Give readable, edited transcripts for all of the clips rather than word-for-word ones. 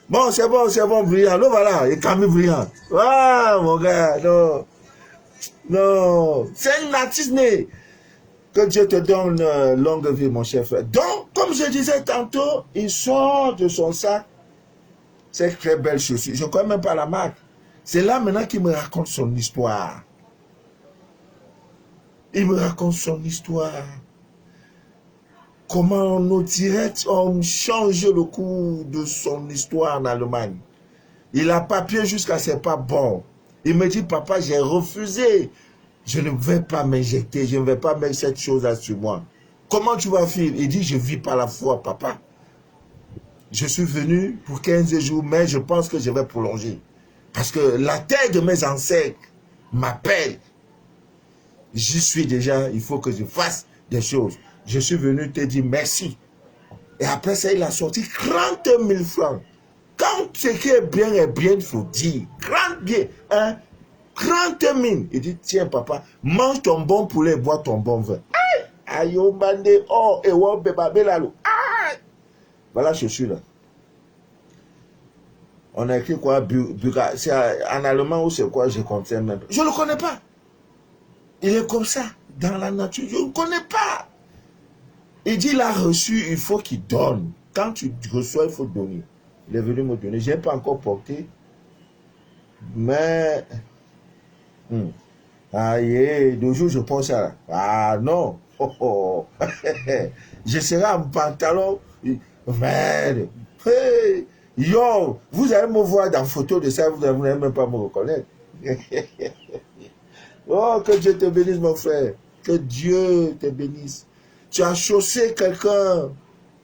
Bon, c'est bon, brillant. Le voilà, et Camille brillant. Ah, mon gars, non. Non. C'est un artiste né. Que Dieu te donne longue vie, mon cher frère. Donc, comme je disais tantôt, il sort de son sac ces très belles chaussures. Je ne connais même pas la marque. C'est là maintenant qu'il me raconte son histoire. Il me raconte son histoire. Comment nos directs ont changé le cours de son histoire en Allemagne. Il a papier jusqu'à c'est pas bon. Il me dit, papa, j'ai refusé. Je ne vais pas m'injecter, je ne vais pas mettre cette chose-là sur moi. Comment tu vas vivre? Il dit, je vis par la foi, papa. Je suis venu pour 15 jours, mais je pense que je vais prolonger. Parce que la terre de mes ancêtres m'appelle. J'y suis déjà, il faut que je fasse des choses. Je suis venu te dire merci. Et après ça, il a sorti 30 000 francs. Quand ce qui est bien, il faut dire. 30 bien, hein? 30 000. Il dit, tiens papa, mange ton bon poulet, bois ton bon vin. Aïe, oh, bande, oh, et oh, bébabelalo. Aïe. Voilà, je suis là. On a écrit quoi? C'est en allemand ou c'est quoi? Je ne comprends même pas. Je ne le connais pas. Il est comme ça, dans la nature. Je ne le connais pas. Il dit, il a reçu, il faut qu'il donne. Quand tu reçois, il faut donner. Il est venu me donner. Je n'ai pas encore porté. Mais... Aïe, deux jours, je pense à... Ah non. Oh, oh. Je serai en pantalon. Merde. Hey. Yo, vous allez me voir dans photo de ça, vous n'allez même pas me reconnaître. Oh, que Dieu te bénisse, mon frère. Que Dieu te bénisse. Tu as chaussé quelqu'un,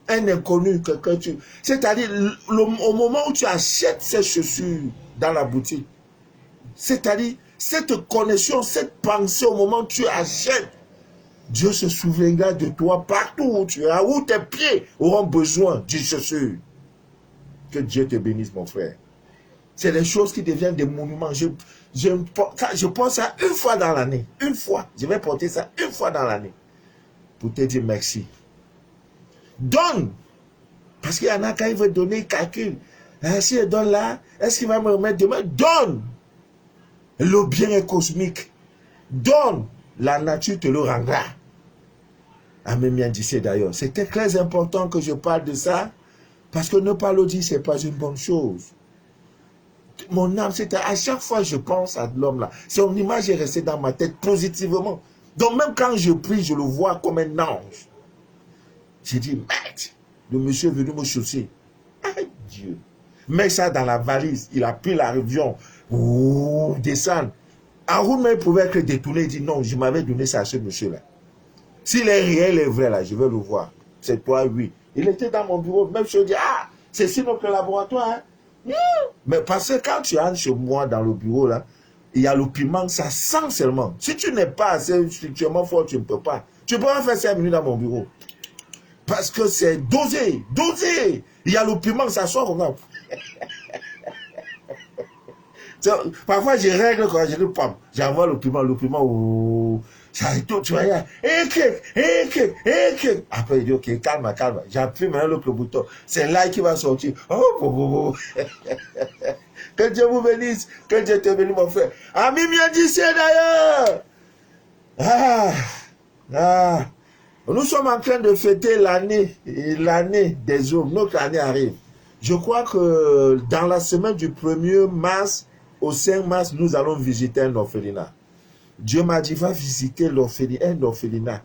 un inconnu, quelqu'un. C'est-à-dire, au moment où tu achètes ces chaussures dans la boutique, c'est-à-dire, cette connexion, cette pensée au moment où tu achètes, Dieu se souviendra de toi partout où tu es, où tes pieds auront besoin d'une chaussure. Que Dieu te bénisse, mon frère. C'est des choses qui deviennent des monuments. Je pense ça une fois dans l'année. Une fois. Je vais porter ça une fois dans l'année. Pour te dire merci. Donne. Parce qu'il y en a quand il veut donner, il calcule. Si je donne là, est-ce qu'il va me remettre demain? Donne. Le bien est cosmique. Donne. La nature te le rendra. Amen bien dit d'ailleurs. C'était très important que je parle de ça. Parce que ne pas le dire, ce n'est pas une bonne chose. Mon âme, c'était à chaque fois que je pense à l'homme là, son image est restée dans ma tête positivement. Donc même quand je prie, je le vois comme un ange. J'ai dit, merde, le monsieur est venu me chausser. Aïe Dieu. Mets ça dans la valise. Il a pris l'avion. Ouh, descendre. En route, mais il pouvait être détourné. Il dit, non, je m'avais donné ça à ce monsieur-là. S'il est réel et vrai là, je vais le voir. C'est toi, oui. Il était dans mon bureau. Même je dis, ah, c'est si notre laboratoire, hein. Mais parce que quand tu entres chez moi dans le bureau, là, il y a le piment, ça sent seulement. Si tu n'es pas assez structurellement fort, tu ne peux pas. Tu peux pas faire 5 minutes dans mon bureau. Parce que c'est dosé, dosé. Il y a le piment, ça sort comme ça. Parfois, je règle quand je dis, pam, j'envoie le piment, oh, ça et tout, tu vois, après, il dit, ok, calme, calme. J'appuie maintenant le bouton. C'est là qui va sortir. Oh. Que Dieu vous bénisse. Que Dieu te bénisse, mon frère. Ami bien dit, d'ailleurs. Nous sommes en train de fêter l'année des hommes. Notre année arrive. Je crois que dans la semaine du 1er mars au 5 mars, nous allons visiter un orphelinat. Dieu m'a dit, va visiter un orphelinat.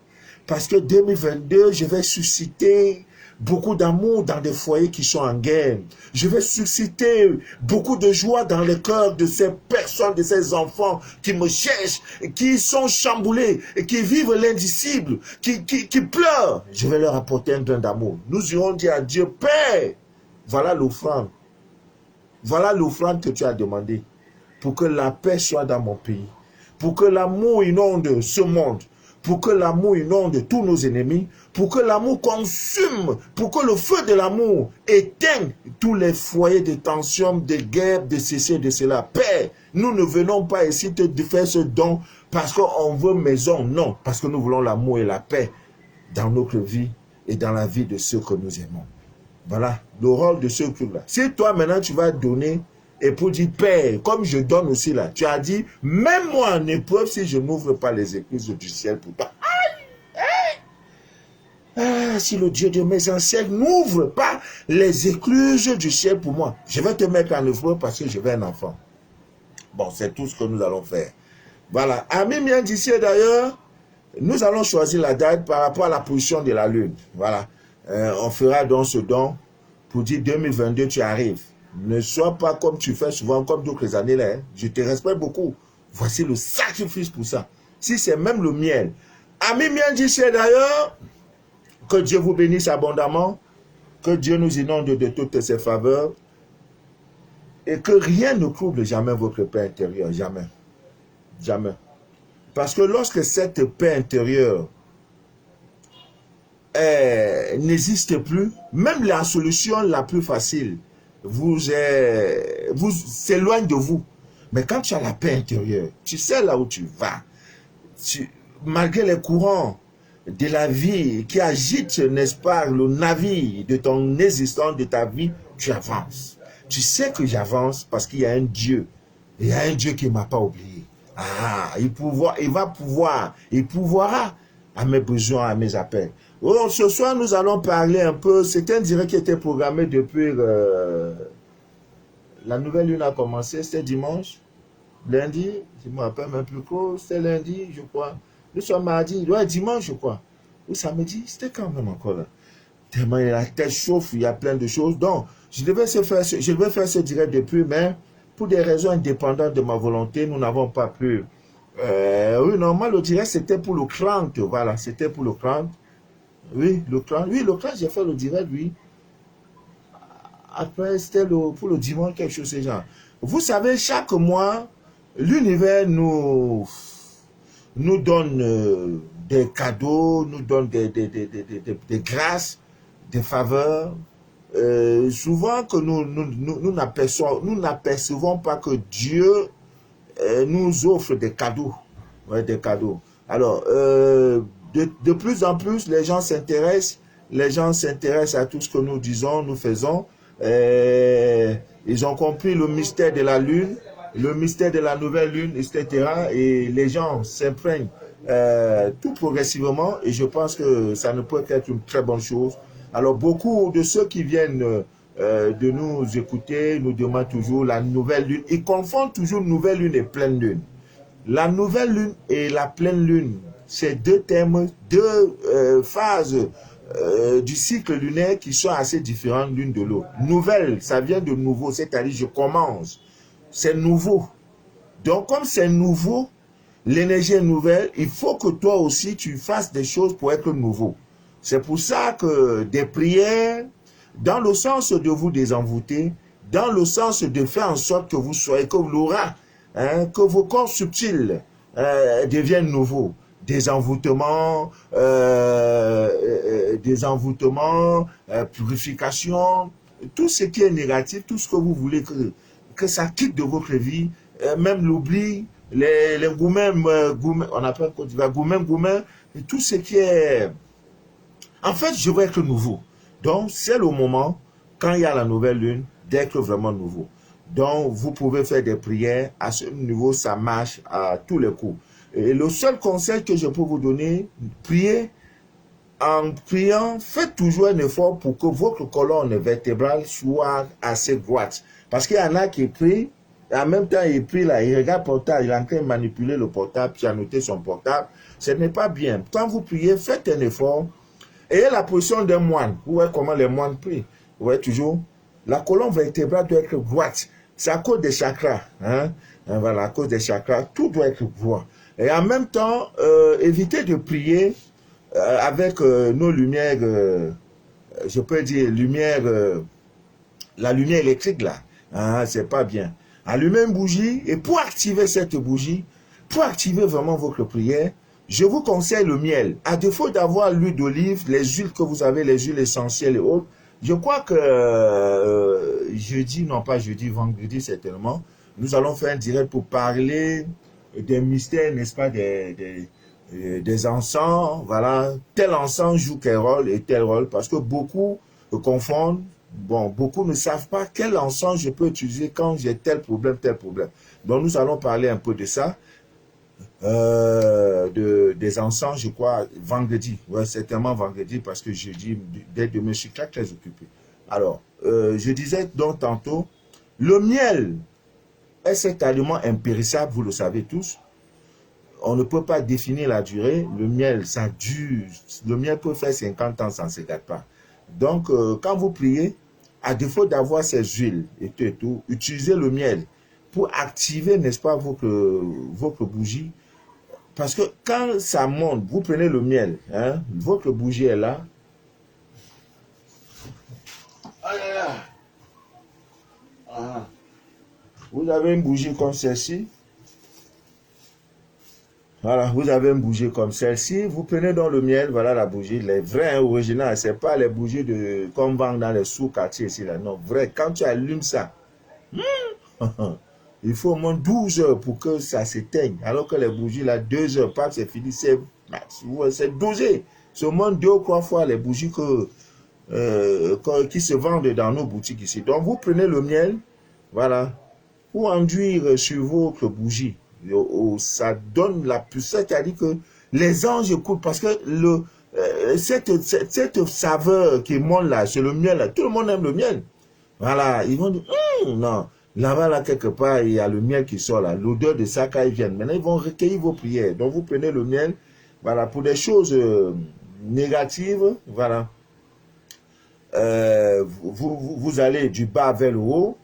Parce que 2022, je vais susciter beaucoup d'amour dans des foyers qui sont en guerre. Je vais susciter beaucoup de joie dans le cœur de ces personnes, de ces enfants qui me cherchent, qui sont chamboulés, qui vivent l'indicible, qui pleurent. Je vais leur apporter un grain d'amour. Nous irons dire à Dieu, Père, voilà l'offrande. Voilà l'offrande que tu as demandé pour que la paix soit dans mon pays. Pour que l'amour inonde ce monde, pour que l'amour inonde tous nos ennemis, pour que l'amour consume, pour que le feu de l'amour éteigne tous les foyers de tension, de guerre, de ceci, de cela. Père, nous ne venons pas ici te faire ce don parce qu'on veut maison, non, parce que nous voulons l'amour et la paix dans notre vie et dans la vie de ceux que nous aimons. Voilà, le rôle de ce truc-là. Si toi, maintenant, tu vas donner, et pour dire, Père, comme je donne aussi là, tu as dit, même moi en épreuve, si je n'ouvre pas les écluses du ciel pour toi. Ah, si le Dieu de mes ancêtres n'ouvre pas les écluses du ciel pour moi, je vais te mettre en épreuve parce que je vais un enfant. Bon, c'est tout ce que nous allons faire. Voilà. Ami bien d'ici d'ailleurs, nous allons choisir la date par rapport à la position de la lune. Voilà. On fera donc ce don pour dire 2022, tu arrives. Ne sois pas comme tu fais souvent, comme d'autres années là. Hein. Je te respecte beaucoup. Voici le sacrifice pour ça. Si c'est même le miel. Ami bien d'ici d'ailleurs, que Dieu vous bénisse abondamment, que Dieu nous inonde de toutes ses faveurs et que rien ne trouble jamais votre paix intérieure. Jamais. Jamais. Parce que lorsque cette paix intérieure n'existe plus, même la solution la plus facile vous s'éloigne de vous. Mais quand tu as la paix intérieure, tu sais là où tu vas. Malgré les courants de la vie qui agitent, n'est-ce pas, le navire de ton existence, de ta vie, tu avances. Tu sais que j'avance parce qu'il y a un Dieu. Il y a un Dieu qui ne m'a pas oublié. Ah, il pourvoira à mes besoins, à mes appels. Oh, ce soir, nous allons parler un peu. C'est un direct qui était programmé depuis la nouvelle lune a commencé. C'était dimanche, lundi, je ne me rappelle même plus quoi. C'était lundi, je crois. Nous sommes mardi, ouais, dimanche, je crois. Ou samedi, c'était quand même encore là. Tellement la tête chauffe, il y a plein de choses. Donc, je devais faire ce direct depuis, mais pour des raisons indépendantes de ma volonté, nous n'avons pas pu. Oui, normalement, le direct, c'était pour le 30. Voilà, c'était pour le 30. Oui, le 30. Oui, le 30, j'ai fait le direct, oui. Après, c'était pour le dimanche, quelque chose de ce genre. Vous savez, chaque mois, l'univers nous donne des cadeaux, nous donne des grâces, des faveurs. Souvent que nous n'apercevons pas que Dieu nous offre des cadeaux. Ouais, des cadeaux. Alors, de plus en plus, les gens s'intéressent à tout ce que nous disons, nous faisons. Ils ont compris le mystère de la lune, le mystère de la nouvelle lune, etc. Et les gens s'imprègnent tout progressivement et je pense que ça ne peut qu'être une très bonne chose. Alors, beaucoup de ceux qui viennent de nous écouter nous demandent toujours la nouvelle lune. Ils confondent toujours nouvelle lune et pleine lune. La nouvelle lune et la pleine lune, c'est deux thèmes, deux phases du cycle lunaire qui sont assez différentes l'une de l'autre. Nouvelle, ça vient de nouveau, c'est-à-dire je commence. C'est nouveau. Donc, comme c'est nouveau, l'énergie est nouvelle, il faut que toi aussi, tu fasses des choses pour être nouveau. C'est pour ça que des prières, dans le sens de vous désenvoûter, dans le sens de faire en sorte que vous soyez comme l'aura, hein, que vos corps subtils deviennent nouveaux. Désenvoûtement, purification, tout ce qui est négatif, tout ce que vous voulez que ça quitte de votre vie, même l'oubli, les goumens, on appelle goumens, tout ce qui est... En fait, je veux être nouveau. Donc, c'est le moment, quand il y a la nouvelle lune, d'être vraiment nouveau. Donc, vous pouvez faire des prières. À ce niveau, ça marche à tous les coups. Et le seul conseil que je peux vous donner, priez. En priant, faites toujours un effort pour que votre colonne vertébrale soit assez droite. Parce qu'il y en a qui prient, et en même temps, il prie là, il regarde le portable, il est en train de manipuler le portable, puis annoter son portable. Ce n'est pas bien. Quand vous priez, faites un effort. Ayez la position d'un moine. Vous voyez comment les moines prient. Vous voyez toujours, la colonne vertébrale doit être droite. C'est à cause des chakras. Hein? Voilà, à cause des chakras, tout doit être droit. Et en même temps, évitez de prier avec nos lumières, je peux dire, la lumière électrique là. Hein, c'est pas bien. Allumez une bougie et pour activer cette bougie, pour activer vraiment votre prière, je vous conseille le miel. À défaut d'avoir l'huile d'olive, les huiles que vous avez, les huiles essentielles et autres, je crois que vendredi certainement, nous allons faire un direct pour parler des mystères, n'est-ce pas, des encens. Voilà, tel encens joue quel rôle et tel rôle, parce que beaucoup confondent Bon, beaucoup ne savent pas quel encens je peux utiliser quand j'ai tel problème, tel problème. Donc, nous allons parler un peu de ça. Des encens, je crois, vendredi. Ouais, certainement vendredi, parce que jeudi, dès demain, je suis très, très occupé. Alors, je disais donc tantôt, le miel est cet aliment impérissable, vous le savez tous. On ne peut pas définir la durée. Le miel, ça dure. Le miel peut faire 50 ans, ça ne se gâte pas. Donc, quand vous priez, à défaut d'avoir ces huiles et tout, utilisez le miel pour activer, n'est-ce pas, votre bougie. Parce que quand ça monte, vous prenez le miel, hein, votre bougie est là. Ah là là. Ah. Vous avez une bougie comme celle-ci. Voilà, vous avez une bougie comme celle-ci. Vous prenez dans le miel, voilà la bougie, les vrais originaux. Ce n'est pas les bougies qu'on vend dans les sous-quartiers ici. Là. Non, vrai, quand tu allumes ça, il faut au moins 12 heures pour que ça s'éteigne. Alors que les bougies, là, 2 heures, pas c'est fini, c'est dosé. C'est au moins 2 ou 3 fois les bougies qui se vendent dans nos boutiques ici. Donc, vous prenez le miel, voilà, pour enduire sur votre bougie. Ça donne la puissance, c'est-à-dire que les anges écoutent parce que cette saveur qui monte là, c'est le miel là. Tout le monde aime le miel. Voilà, ils vont dire, non, là-bas, là, quelque part, il y a le miel qui sort là, l'odeur de ça quand ils viennent. Maintenant, ils vont recueillir vos prières. Donc, vous prenez le miel, voilà, pour des choses négatives, voilà. Vous allez du bas vers le haut.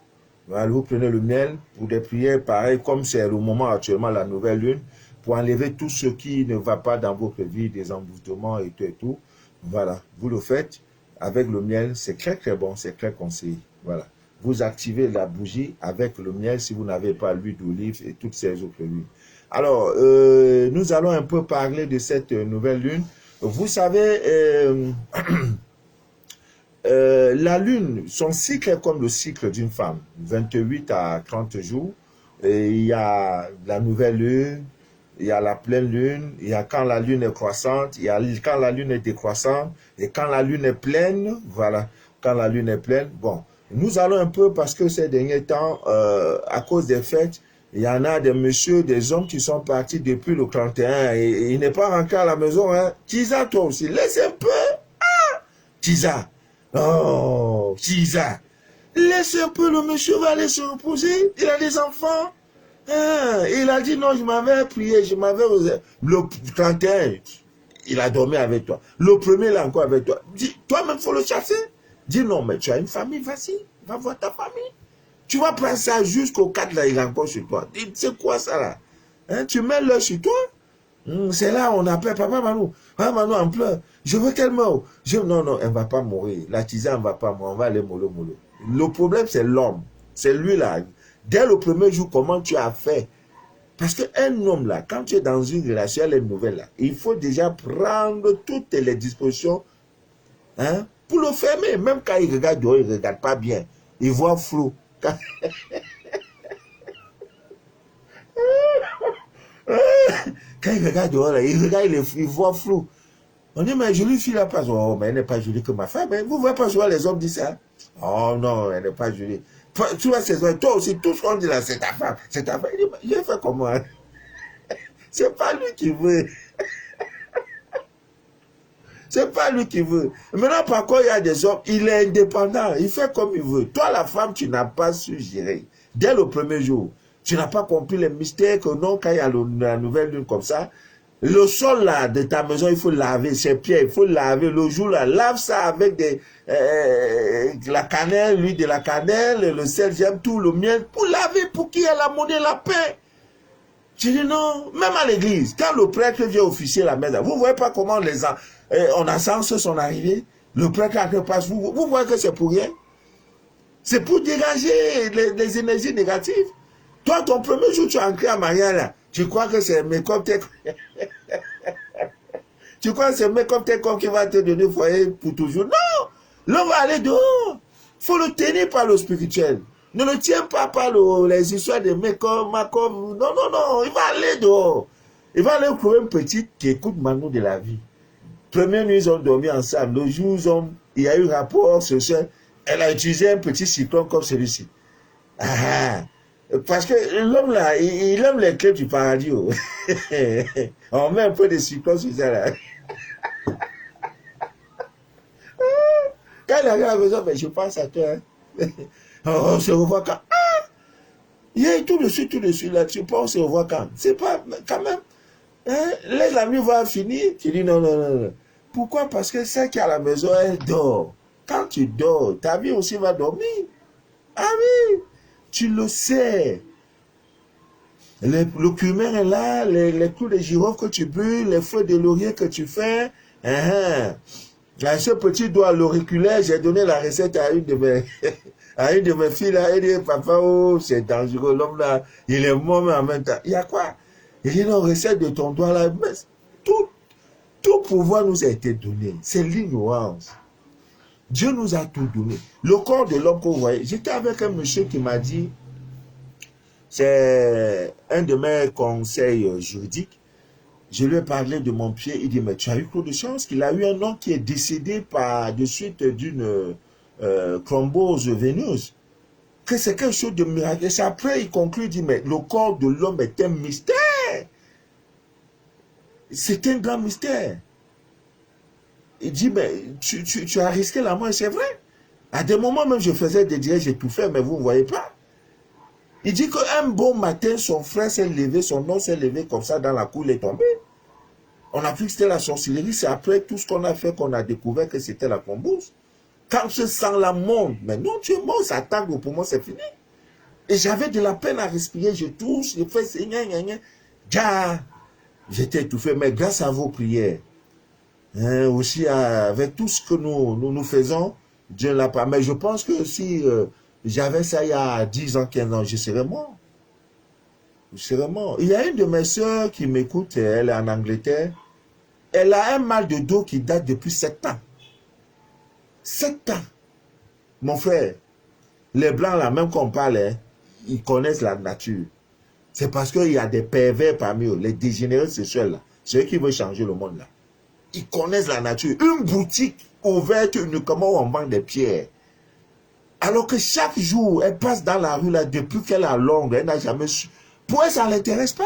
Voilà, vous prenez le miel pour des prières pareilles, comme c'est le moment actuellement, la nouvelle lune, pour enlever tout ce qui ne va pas dans votre vie, des envoûtements et tout et tout. Voilà, vous le faites avec le miel, c'est très très bon, c'est très conseillé. Voilà, vous activez la bougie avec le miel si vous n'avez pas l'huile d'olive et toutes ces autres huiles. Alors, nous allons un peu parler de cette nouvelle lune. Vous savez, la lune, son cycle est comme le cycle d'une femme, 28 à 30 jours. Et il y a la nouvelle lune, il y a la pleine lune, il y a quand la lune est croissante, il y a quand la lune est décroissante, et quand la lune est pleine, voilà, quand la lune est pleine. Bon, nous allons un peu parce que ces derniers temps, à cause des fêtes, il y en a des messieurs, des hommes qui sont partis depuis le 31 et il n'est pas rentré à la maison. Hein. Tisa, toi aussi, laisse un peu. Ah, Tisa. Oh, Tisa, laisse un peu, le monsieur va aller se reposer. Il a des enfants. Ah, il a dit non, je m'avais prié, je m'avais... Le 31, il a dormi avec toi. Le premier, il est encore avec toi. Dis, toi-même, il faut le chasser. Dis non, mais tu as une famille, vas-y, va voir ta famille. Tu vas prendre ça jusqu'au 4, là, il est encore sur toi. C'est quoi ça, là? Hein, tu mets l'heure sur toi. C'est là on appelle Papa Manou. Papa Manou en pleure. Je veux qu'elle meure. Non, non, elle ne va pas mourir. La tisane ne va pas mourir. On va aller mollo. Le problème, c'est l'homme. C'est lui là. Dès le premier jour, comment tu as fait? Parce qu'un homme là, quand tu es dans une relation, elle est nouvelle là, il faut déjà prendre toutes les dispositions hein, pour le fermer. Même quand il regarde dehors, il ne regarde pas bien. Il voit flou. Quand il regarde dehors, là, il regarde, il voit flou. On dit, mais jolie fille, la passe. Oh, mais elle n'est pas jolie que ma femme. Vous ne voyez pas souvent les hommes disent ça. Oh non, elle n'est pas jolie. Tu vois, toi aussi, tout ce qu'on dit là, c'est ta femme. C'est ta femme. Il dit, j'ai fait comment? C'est pas lui qui veut. C'est pas lui qui veut. Maintenant, par contre, il y a des hommes, il est indépendant. Il fait comme il veut. Toi, la femme, tu n'as pas su gérer. Dès le premier jour, tu n'as pas compris les mystères que non, quand il y a la nouvelle lune comme ça, le sol là de ta maison, il faut laver ses pieds, il faut laver le jour là, lave ça avec la cannelle, l'huile de la cannelle, le sel, j'aime tout, le miel, pour laver, pour qu'il y ait la monnaie, la paix. Je dis non, même à l'église, quand le prêtre vient officier la messe, vous ne voyez pas comment on a sens sont arrivés, le prêtre passe, vous voyez que c'est pour rien. C'est pour dégager les énergies négatives. Toi, ton premier jour, tu es entré à Maria là. Tu crois que c'est make-up tu crois que c'est make-up qui va te donner foyer pour toujours? Non! L'homme va aller dehors. Il faut le tenir par le spirituel. Ne le tiens pas par les histoires de make-up, non, non, non. Il va aller dehors. Il va aller trouver une petite qui écoute Manu de la vie. Première nuit, ils ont dormi ensemble. Le jour où il y a eu rapport, ce soir, Elle a utilisé un petit cyclone comme celui-ci. Ah, parce que l'homme là, il aime les clés du paradis. Oh. On met un peu de cyclone sur ça là. Quand il arrive à la maison, mais je pense à toi. Hein. On se revoit quand. Il est tout de suite là. Tu penses, on se revoit quand. C'est pas, quand même. Hein, les amis vont finir. Tu dis non, non, non, non. Pourquoi? Parce que celle qui est à la maison, elle dort. Quand tu dors, ta vie aussi va dormir. Ah oui, tu le sais. Le cumin est là, les clous de girofle que tu brûles, les feuilles de laurier que tu fais. À ce petit doigt l'auriculaire, j'ai donné la recette à une de mes, à une de mes filles là. Elle dit, papa, oh, c'est dangereux, l'homme là, il est mort, mais en même temps. Il y a quoi? Il dit, non, recette de ton doigt là. Mais tout pouvoir nous a été donné. C'est l'ignorance. Dieu nous a tout donné. Le corps de l'homme que vous voyez, j'étais avec un monsieur qui m'a dit, c'est un de mes conseils juridiques. Je lui ai parlé de mon pied. Il dit, mais tu as eu trop de chance qu'il a eu un homme qui est décédé par de suite d'une thrombose veineuse. Que c'est quelque chose de miraculeux. Après, il conclut, il dit, mais le corps de l'homme est un mystère. C'est un grand mystère. Il dit, mais tu as risqué la mort, c'est vrai. À des moments même, je faisais des diètes, j'ai tout fait, mais vous ne voyez pas. Il dit qu'un bon matin, son frère s'est levé, son nom s'est levé comme ça dans la cour, il est tombé. On a cru que c'était la sorcellerie, c'est après tout ce qu'on a fait qu'on a découvert que c'était la thrombose. Quand ce sang-là monte, mais non, tu es mort, ça attaque le poumon, c'est fini. Et j'avais de la peine à respirer, je touche, je fais j'étais étouffé, mais grâce à vos prières, hein, aussi avec tout ce que nous faisons, Dieu l'a pas. Mais je pense que si j'avais ça il y a 10 ans, 15 ans, je serais mort. Je serais mort. Il y a une de mes soeurs qui m'écoute, elle est en Angleterre. Elle a un mal de dos qui date depuis 7 ans. 7 ans. Mon frère, les blancs là, même qu'on parle, hein, ils connaissent la nature. C'est parce qu'il y a des pervers parmi eux, les dégénérés sexuels là, ceux qui veulent changer le monde là. Ils connaissent la nature. Une boutique ouverte uniquement où on vend des pierres. Alors que chaque jour, elle passe dans la rue là, depuis qu'elle a longue, elle n'a jamais su. Pour elle, ça ne l'intéresse pas.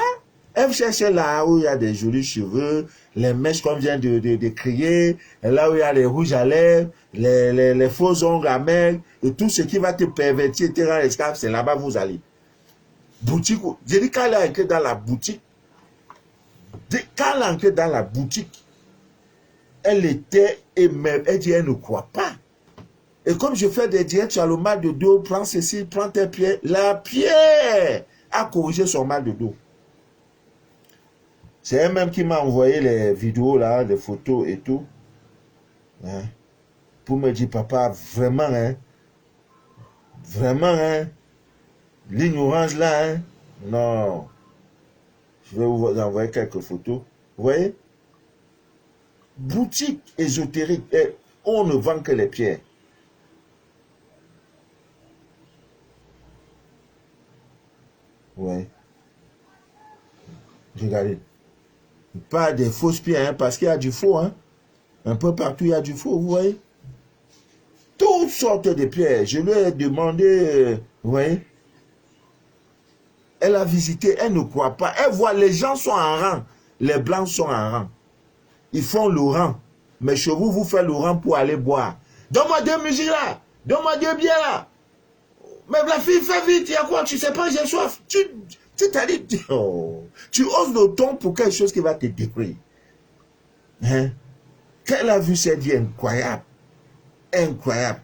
Elle cherche là où il y a des jolis cheveux, les mèches comme vient de crier, là où il y a les rouges à lèvres, les faux ongles à maigre, et tout ce qui va te pervertir, te rendre esclave, c'est là-bas vous allez. Boutique, j'ai dit quand elle est entrée dans la boutique, elle était émerveillée, elle dit elle ne croit pas. Et comme je fais des diètes, tu as le mal de dos, prends ceci, prends tes pieds. La pierre a corrigé son mal de dos. C'est elle-même qui m'a envoyé les vidéos là, les photos et tout. Hein, pour me dire, papa, vraiment, l'ignorance là, non. Je vais vous envoyer quelques photos. Vous voyez? Boutique ésotérique, on ne vend que les pierres. Ouais. Regardez. Pas des fausses pierres, hein, parce qu'il y a du faux. Hein. Un peu partout, il y a du faux, vous voyez. Toutes sortes de pierres. Je lui ai demandé, vous voyez. Elle a visité, elle ne croit pas. Elle voit, les gens sont en rang. Les blancs sont en rang. Ils font le rang. Mais chez vous, vous faites le rang pour aller boire. Donne-moi 2 musiques là. Donne-moi 2 bières là. Mais la fille, fais vite, il y a quoi? Tu sais pas, j'ai soif. Tu t'as dit, oh, tu oses le ton pour quelque chose qui va te détruire. Hein? Qu'elle a vu, c'est dit incroyable. Incroyable.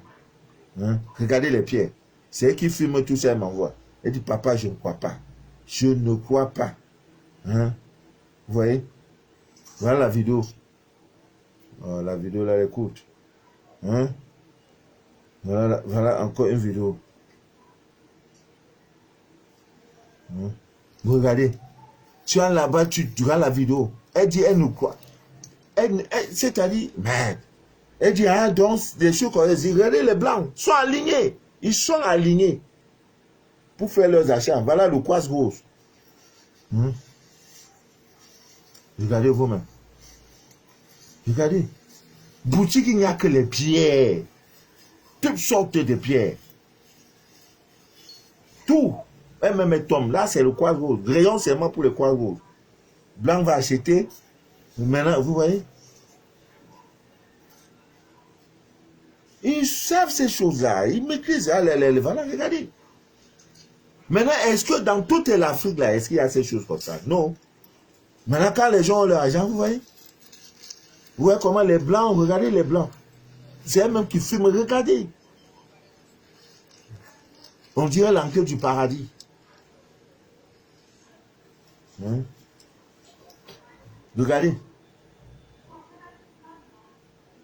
Hein? Regardez les pierres. C'est elle qui filme tout ça, elle m'envoie. Elle dit, papa, je ne crois pas. Je ne crois pas. Hein? Vous voyez? Voilà la vidéo. Oh, la vidéo là, écoute. Hein? Voilà encore une vidéo. Hein? Vous regardez. Tu as là-bas, tu regardes la vidéo. Elle dit, elle nous croit. C'est-à-dire, merde. Elle dit, ah, donc, des choses qu'on dit, regardez les blancs, sont alignés. Ils sont alignés. Pour faire leurs achats. Voilà le quartz rose. Regardez vous-même. Regardez. Boutique, il n'y a que les pierres. toutes sortes de pierres. Tout. Et même tombe. Là, c'est le croix rouge. Rayon seulement pour le croix rouge. Blanc va acheter. Maintenant, vous voyez? Ils savent ces choses-là. Ils maîtrisent. Voilà, regardez. Maintenant, est-ce que dans toute l'Afrique, là, est-ce qu'il y a ces choses comme ça? Non. Maintenant, quand les gens ont leur argent, vous voyez? Vous voyez comment les Blancs, regardez les Blancs. C'est eux-mêmes qui fument, regardez. On dirait l'enquête du paradis. Hein? Regardez.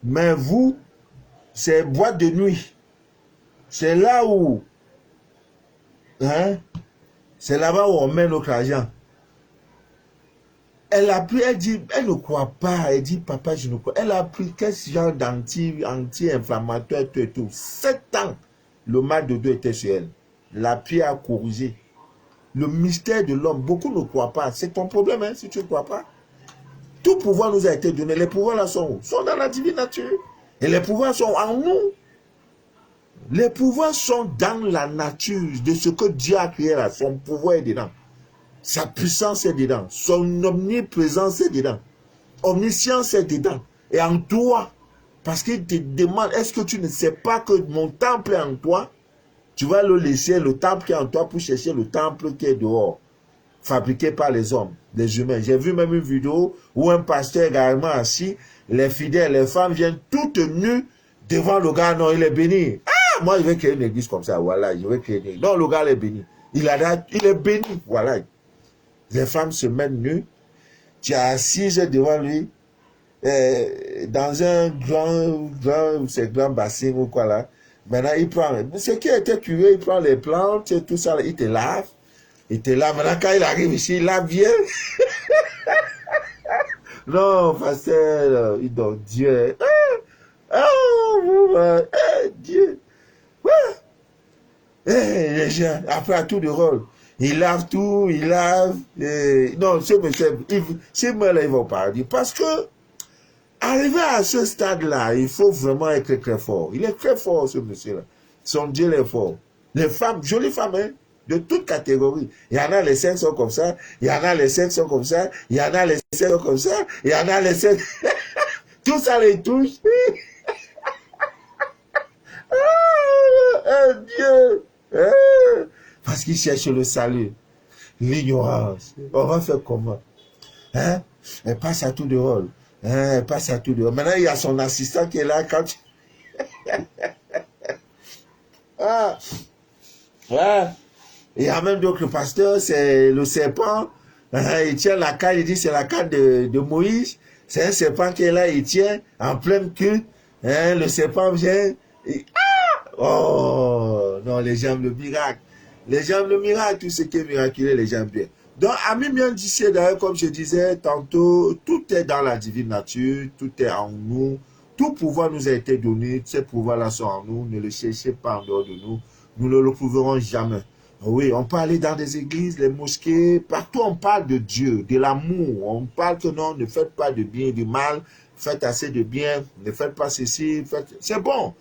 Mais vous, c'est boîte de nuit. C'est là où, hein? C'est là-bas où on met notre argent. Elle a pris, elle dit, elle ne croit pas. Elle dit, papa, je ne crois pas. Elle a pris quel genre anti-inflammatoire, tout. 7 ans, le mal de dos était sur elle. La pierre a corrigé. Le mystère de l'homme, beaucoup ne croient pas. C'est ton problème, hein, si tu ne crois pas. Tout pouvoir nous a été donné. Les pouvoirs là sont où? Sont dans la divine nature. Et les pouvoirs sont en nous. Les pouvoirs sont dans la nature de ce que Dieu a créé là. Son pouvoir est dedans. Sa puissance est dedans. Son omniprésence est dedans. Omniscience est dedans. Et en toi. Parce qu'il te demande, est-ce que tu ne sais pas que mon temple est en toi? Tu vas le laisser, le temple qui est en toi, pour chercher le temple qui est dehors. Fabriqué par les hommes, les humains. J'ai vu même une vidéo où un pasteur également assis, les fidèles, les femmes viennent toutes nues devant le gars. Non, il est béni. Ah, moi, je vais créer une église comme ça. Voilà, je vais créer une église. Non, le gars, il est béni. Il est béni. Voilà. Les femmes se mettent nues. Tu es assise devant lui, dans un grand bassin ou quoi là. Maintenant, il prend, ce qui a été curé, il prend les plantes et tout ça, il te lave. Il te lave. Maintenant, quand il arrive ici, il lave bien. Non, pasteur, il donne Dieu. Dieu. Les gens, après à tout de rôle, il lave tout, il lave. Non, ce monsieur, ces mots-là, ils vont pas dire. Parce que, arrivé à ce stade-là, il faut vraiment être très fort. Il est très fort, ce monsieur-là. Son Dieu est fort. Les femmes, jolies femmes, hein, de toutes catégories. Il y en a les 5 sont comme ça, il y en a les 5 sont comme ça, il y en a les 5 sont comme ça, il y en a les 5... Tout ça les touche. Dieu. Parce qu'il cherche le salut. L'ignorance. On va faire comment? Hein? Elle passe à tout de rôle. Elle passe à tout de rôle. Maintenant, il y a son assistant qui est là quand tu... Il y a même d'autres pasteurs, c'est le serpent. Il tient la canne, il dit c'est la canne de Moïse. C'est un serpent qui est là, il tient en pleine queue. Le serpent vient. Oh, non, les gens aiment le miracle. Les gens aiment le miracle, tout ce qui est miraculeux, les gens aiment bien. Donc, Ami bien dit, d'ailleurs, comme je disais tantôt, tout est dans la divine nature, tout est en nous. Tout pouvoir nous a été donné, ces pouvoirs-là sont en nous, ne le cherchez pas en dehors de nous. Nous ne le trouverons jamais. Oui, on peut aller dans des églises, les mosquées, partout on parle de Dieu, de l'amour. On parle que non, ne faites pas de bien et du mal, faites assez de bien, ne faites pas ceci, c'est bon.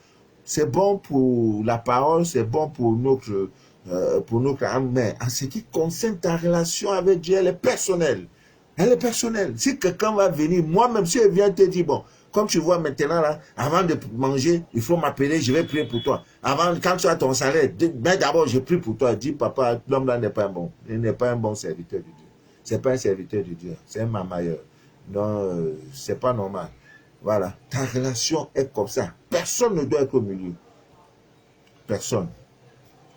C'est bon pour la parole, c'est bon pour notre âme, mais en ce qui concerne ta relation avec Dieu, elle est personnelle. Elle est personnelle. Si quelqu'un va venir, moi-même, si elle vient te dire, bon, comme tu vois maintenant là, avant de manger, il faut m'appeler, je vais prier pour toi. Avant, quand tu as ton salaire, mais d'abord je prie pour toi. Dis, papa, l'homme là n'est pas un bon. Il n'est pas un bon serviteur de Dieu. C'est pas un serviteur de Dieu. C'est un mamailleur. Non, c'est pas normal. Voilà. Ta relation est comme ça. Personne ne doit être au milieu. Personne.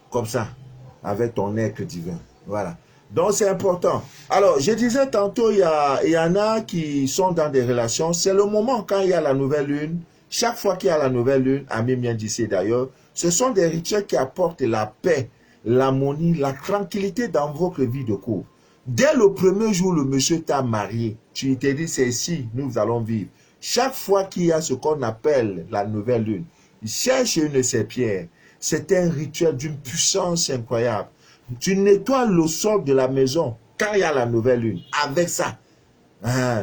Comme ça. Avec ton être divin. Voilà. Donc, c'est important. Alors, je disais tantôt, il y en a qui sont dans des relations. C'est le moment quand il y a la nouvelle lune. Chaque fois qu'il y a la nouvelle lune, Ami bien dit d'ailleurs, ce sont des rituels qui apportent la paix, l'harmonie, la tranquillité dans votre vie de couple. Dès le premier jour, le monsieur t'a marié. Tu t'es dit, c'est ici, nous allons vivre. Chaque fois qu'il y a ce qu'on appelle la nouvelle lune, cherche une de ces pierres. C'est un rituel d'une puissance incroyable. Tu nettoies le sol de la maison quand il y a la nouvelle lune. Avec ça,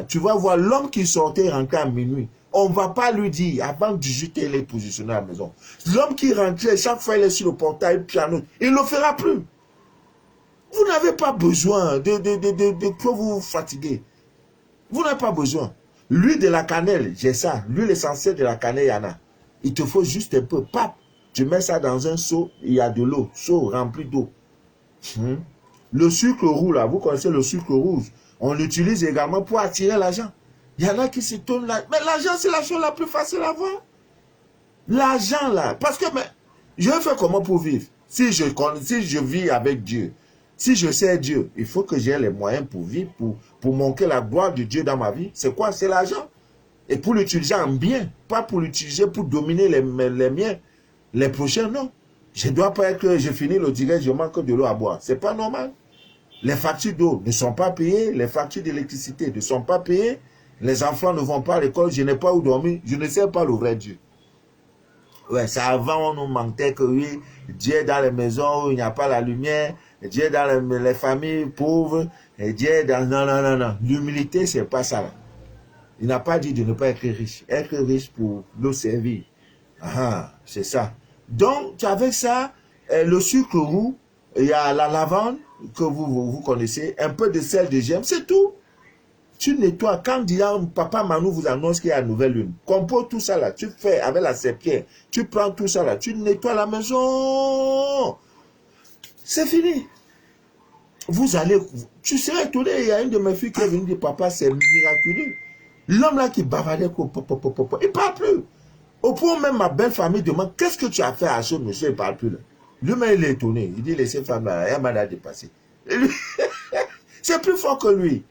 tu vas voir l'homme qui sortait rentrer à minuit. on ne va pas lui dire, avant 18 h, il est positionné à la maison. L'homme qui rentrait, chaque fois il est sur le portail, piano, il ne le fera plus. Vous n'avez pas besoin de que vous fatiguez. Vous n'avez pas besoin. L'huile de la cannelle, j'ai ça. L'huile essentielle de la cannelle, il y en a. Il te faut juste un peu. Pap, tu mets ça dans un seau, il y a de l'eau. Seau rempli d'eau. Le sucre rouge, là, vous connaissez le sucre rouge. On l'utilise également pour attirer l'argent. Il y en a qui se tournent là. Mais l'argent, c'est la chose la plus facile à avoir. L'argent, là. Parce que, mais, je vais faire comment pour vivre? Si je vis avec Dieu, si je sais Dieu, il faut que j'ai les moyens pour vivre, pour montrer la gloire de Dieu dans ma vie. C'est quoi? C'est l'argent. Et pour l'utiliser en bien, pas pour l'utiliser pour dominer les miens, les prochains, non. Je ne dois pas être que je finis le direct, je manque de l'eau à boire. Ce n'est pas normal. Les factures d'eau ne sont pas payées, les factures d'électricité ne sont pas payées, les enfants ne vont pas à l'école, je n'ai pas où dormir, je ne sais pas le vrai Dieu. Ouais, ça avant, on nous mentait que oui, Dieu est dans les maisons où il n'y a pas la lumière, Dieu est dans les familles pauvres, et Dieu est dans... Non, non, non, non. L'humilité, c'est pas ça. Là. Il n'a pas dit de ne pas être riche. Être riche pour nous servir. Ah, c'est ça. Donc, avec ça, le sucre roux, il y a la lavande que vous connaissez, un peu de sel de gemme, c'est tout. Tu nettoies. Quand Papa Manou vous annonce qu'il y a une nouvelle lune, compose tout ça là, tu fais avec la serpillère, tu prends tout ça là, tu nettoies la maison. C'est fini. Vous allez, tu serais étonné, il y a une de mes filles qui est venue dire, papa, c'est miraculeux. L'homme là qui bavardait, il ne parle plus. Au point même, ma belle famille demande, qu'est-ce que tu as fait à ce monsieur, il ne parle plus là. Lui-même, il est étonné. Il dit, laissez femme là, il y a mal à dépasser. C'est plus fort que lui.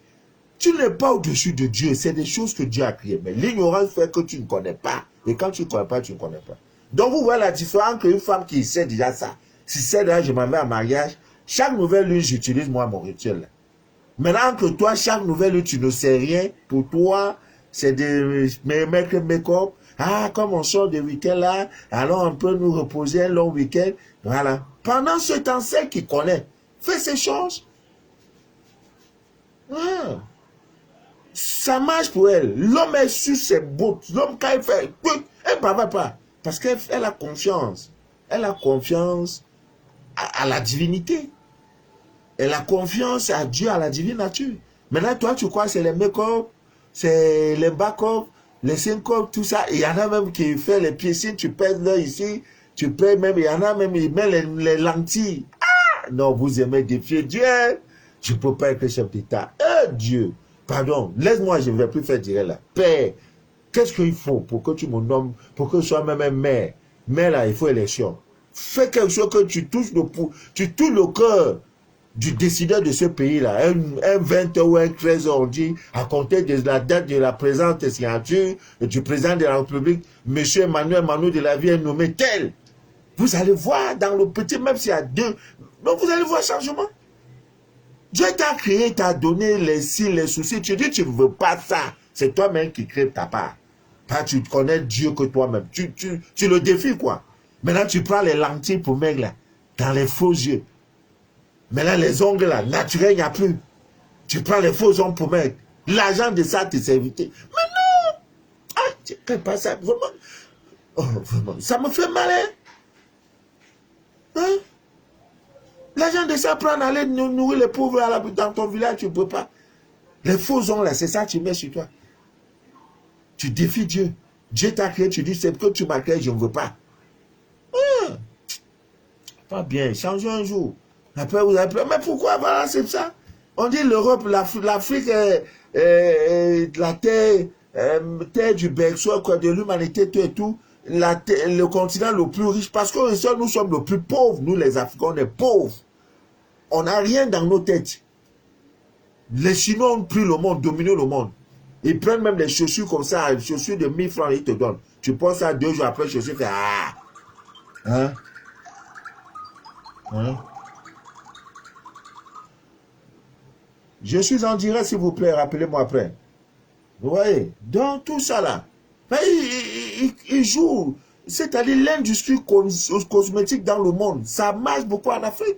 Tu n'es pas au-dessus de Dieu. C'est des choses que Dieu a créées. Mais l'ignorance fait que tu ne connais pas. Et quand tu ne connais pas, tu ne connais pas. Donc, vous voyez la différence entre une femme qui sait déjà ça. Si c'est là, je m'en vais en mariage. Chaque nouvelle lune, j'utilise moi mon rituel. Maintenant que toi, chaque nouvelle lune, tu ne sais rien. Pour toi, c'est de mettre le make-up. Ah, comme on sort de week-end là, alors on peut nous reposer un long week-end. Voilà. Pendant ce temps, celle qui connaît, fait ces choses. Ah. Ça marche pour elle. L'homme est sur ses bottes. L'homme, quand il fait, elle ne parle pas. Parce qu'elle a confiance. Elle a confiance à la divinité. Elle a confiance à Dieu, à la divine nature. Maintenant, toi, tu crois que c'est les make-up, c'est les back-up, les sync-up, tout ça. Il y en a même qui fait les piercings, tu pèses là ici, tu pèses même, il y en a même, il met les lentilles. Ah! Non, vous aimez défier Dieu. Je ne peux pas être chef d'État. Dieu. Pardon, laisse-moi, je ne vais plus faire direct là. Père, qu'est-ce qu'il faut pour que tu me nommes, pour que je sois même un maire? Mais là, il faut élection. Fais quelque chose que tu touches le cœur du décideur de ce pays-là. Un 20 ou un 13 on dit, à compter de la date de la présente signature du président de la République, M. Emmanuel Manou de la Vie est nommé tel. Vous allez voir dans le petit, même s'il y a deux, donc vous allez voir changement. Dieu t'a créé, t'a donné les signes, les soucis. Tu dis tu ne veux pas ça. C'est toi-même qui crée ta part. Pas tu connais Dieu que toi-même. Tu le défies quoi. Maintenant tu prends les lentilles pour mettre là, dans les faux yeux. Maintenant les ongles là, naturels, il n'y a plus. Tu prends les faux ongles pour mettre. L'argent de ça te servité. Mais non! Ah, tu ne fais pas ça. Vraiment. Oh, vraiment. Ça me fait mal, hein? L'argent de ça prend aller nourrir les pauvres dans ton village, tu ne peux pas. Les faux ongles là, c'est ça que tu mets sur toi. Tu défies Dieu. Dieu t'a créé, tu dis, c'est que tu m'as créé, je ne veux pas. Pas bien, changeons un jour. Après, vous avez mais pourquoi, voilà, c'est ça. On dit l'Europe, l'Afrique, la terre du berceau, quoi, de l'humanité, tout et tout, le continent le plus riche, parce que nous sommes le plus pauvres, nous les Africains, on est pauvres. On n'a rien dans nos têtes. Les Chinois ont pris le monde, dominé le monde. Ils prennent même des chaussures comme ça, des chaussures de 1000 francs, ils te donnent. Tu penses ça 2 jours après, chaussures, fait ah. Hein? Hein? Je suis en direct, s'il vous plaît, rappelez-moi après. Vous voyez? Dans tout ça là, il joue. C'est-à-dire l'industrie cosmétique dans le monde, ça marche beaucoup en Afrique.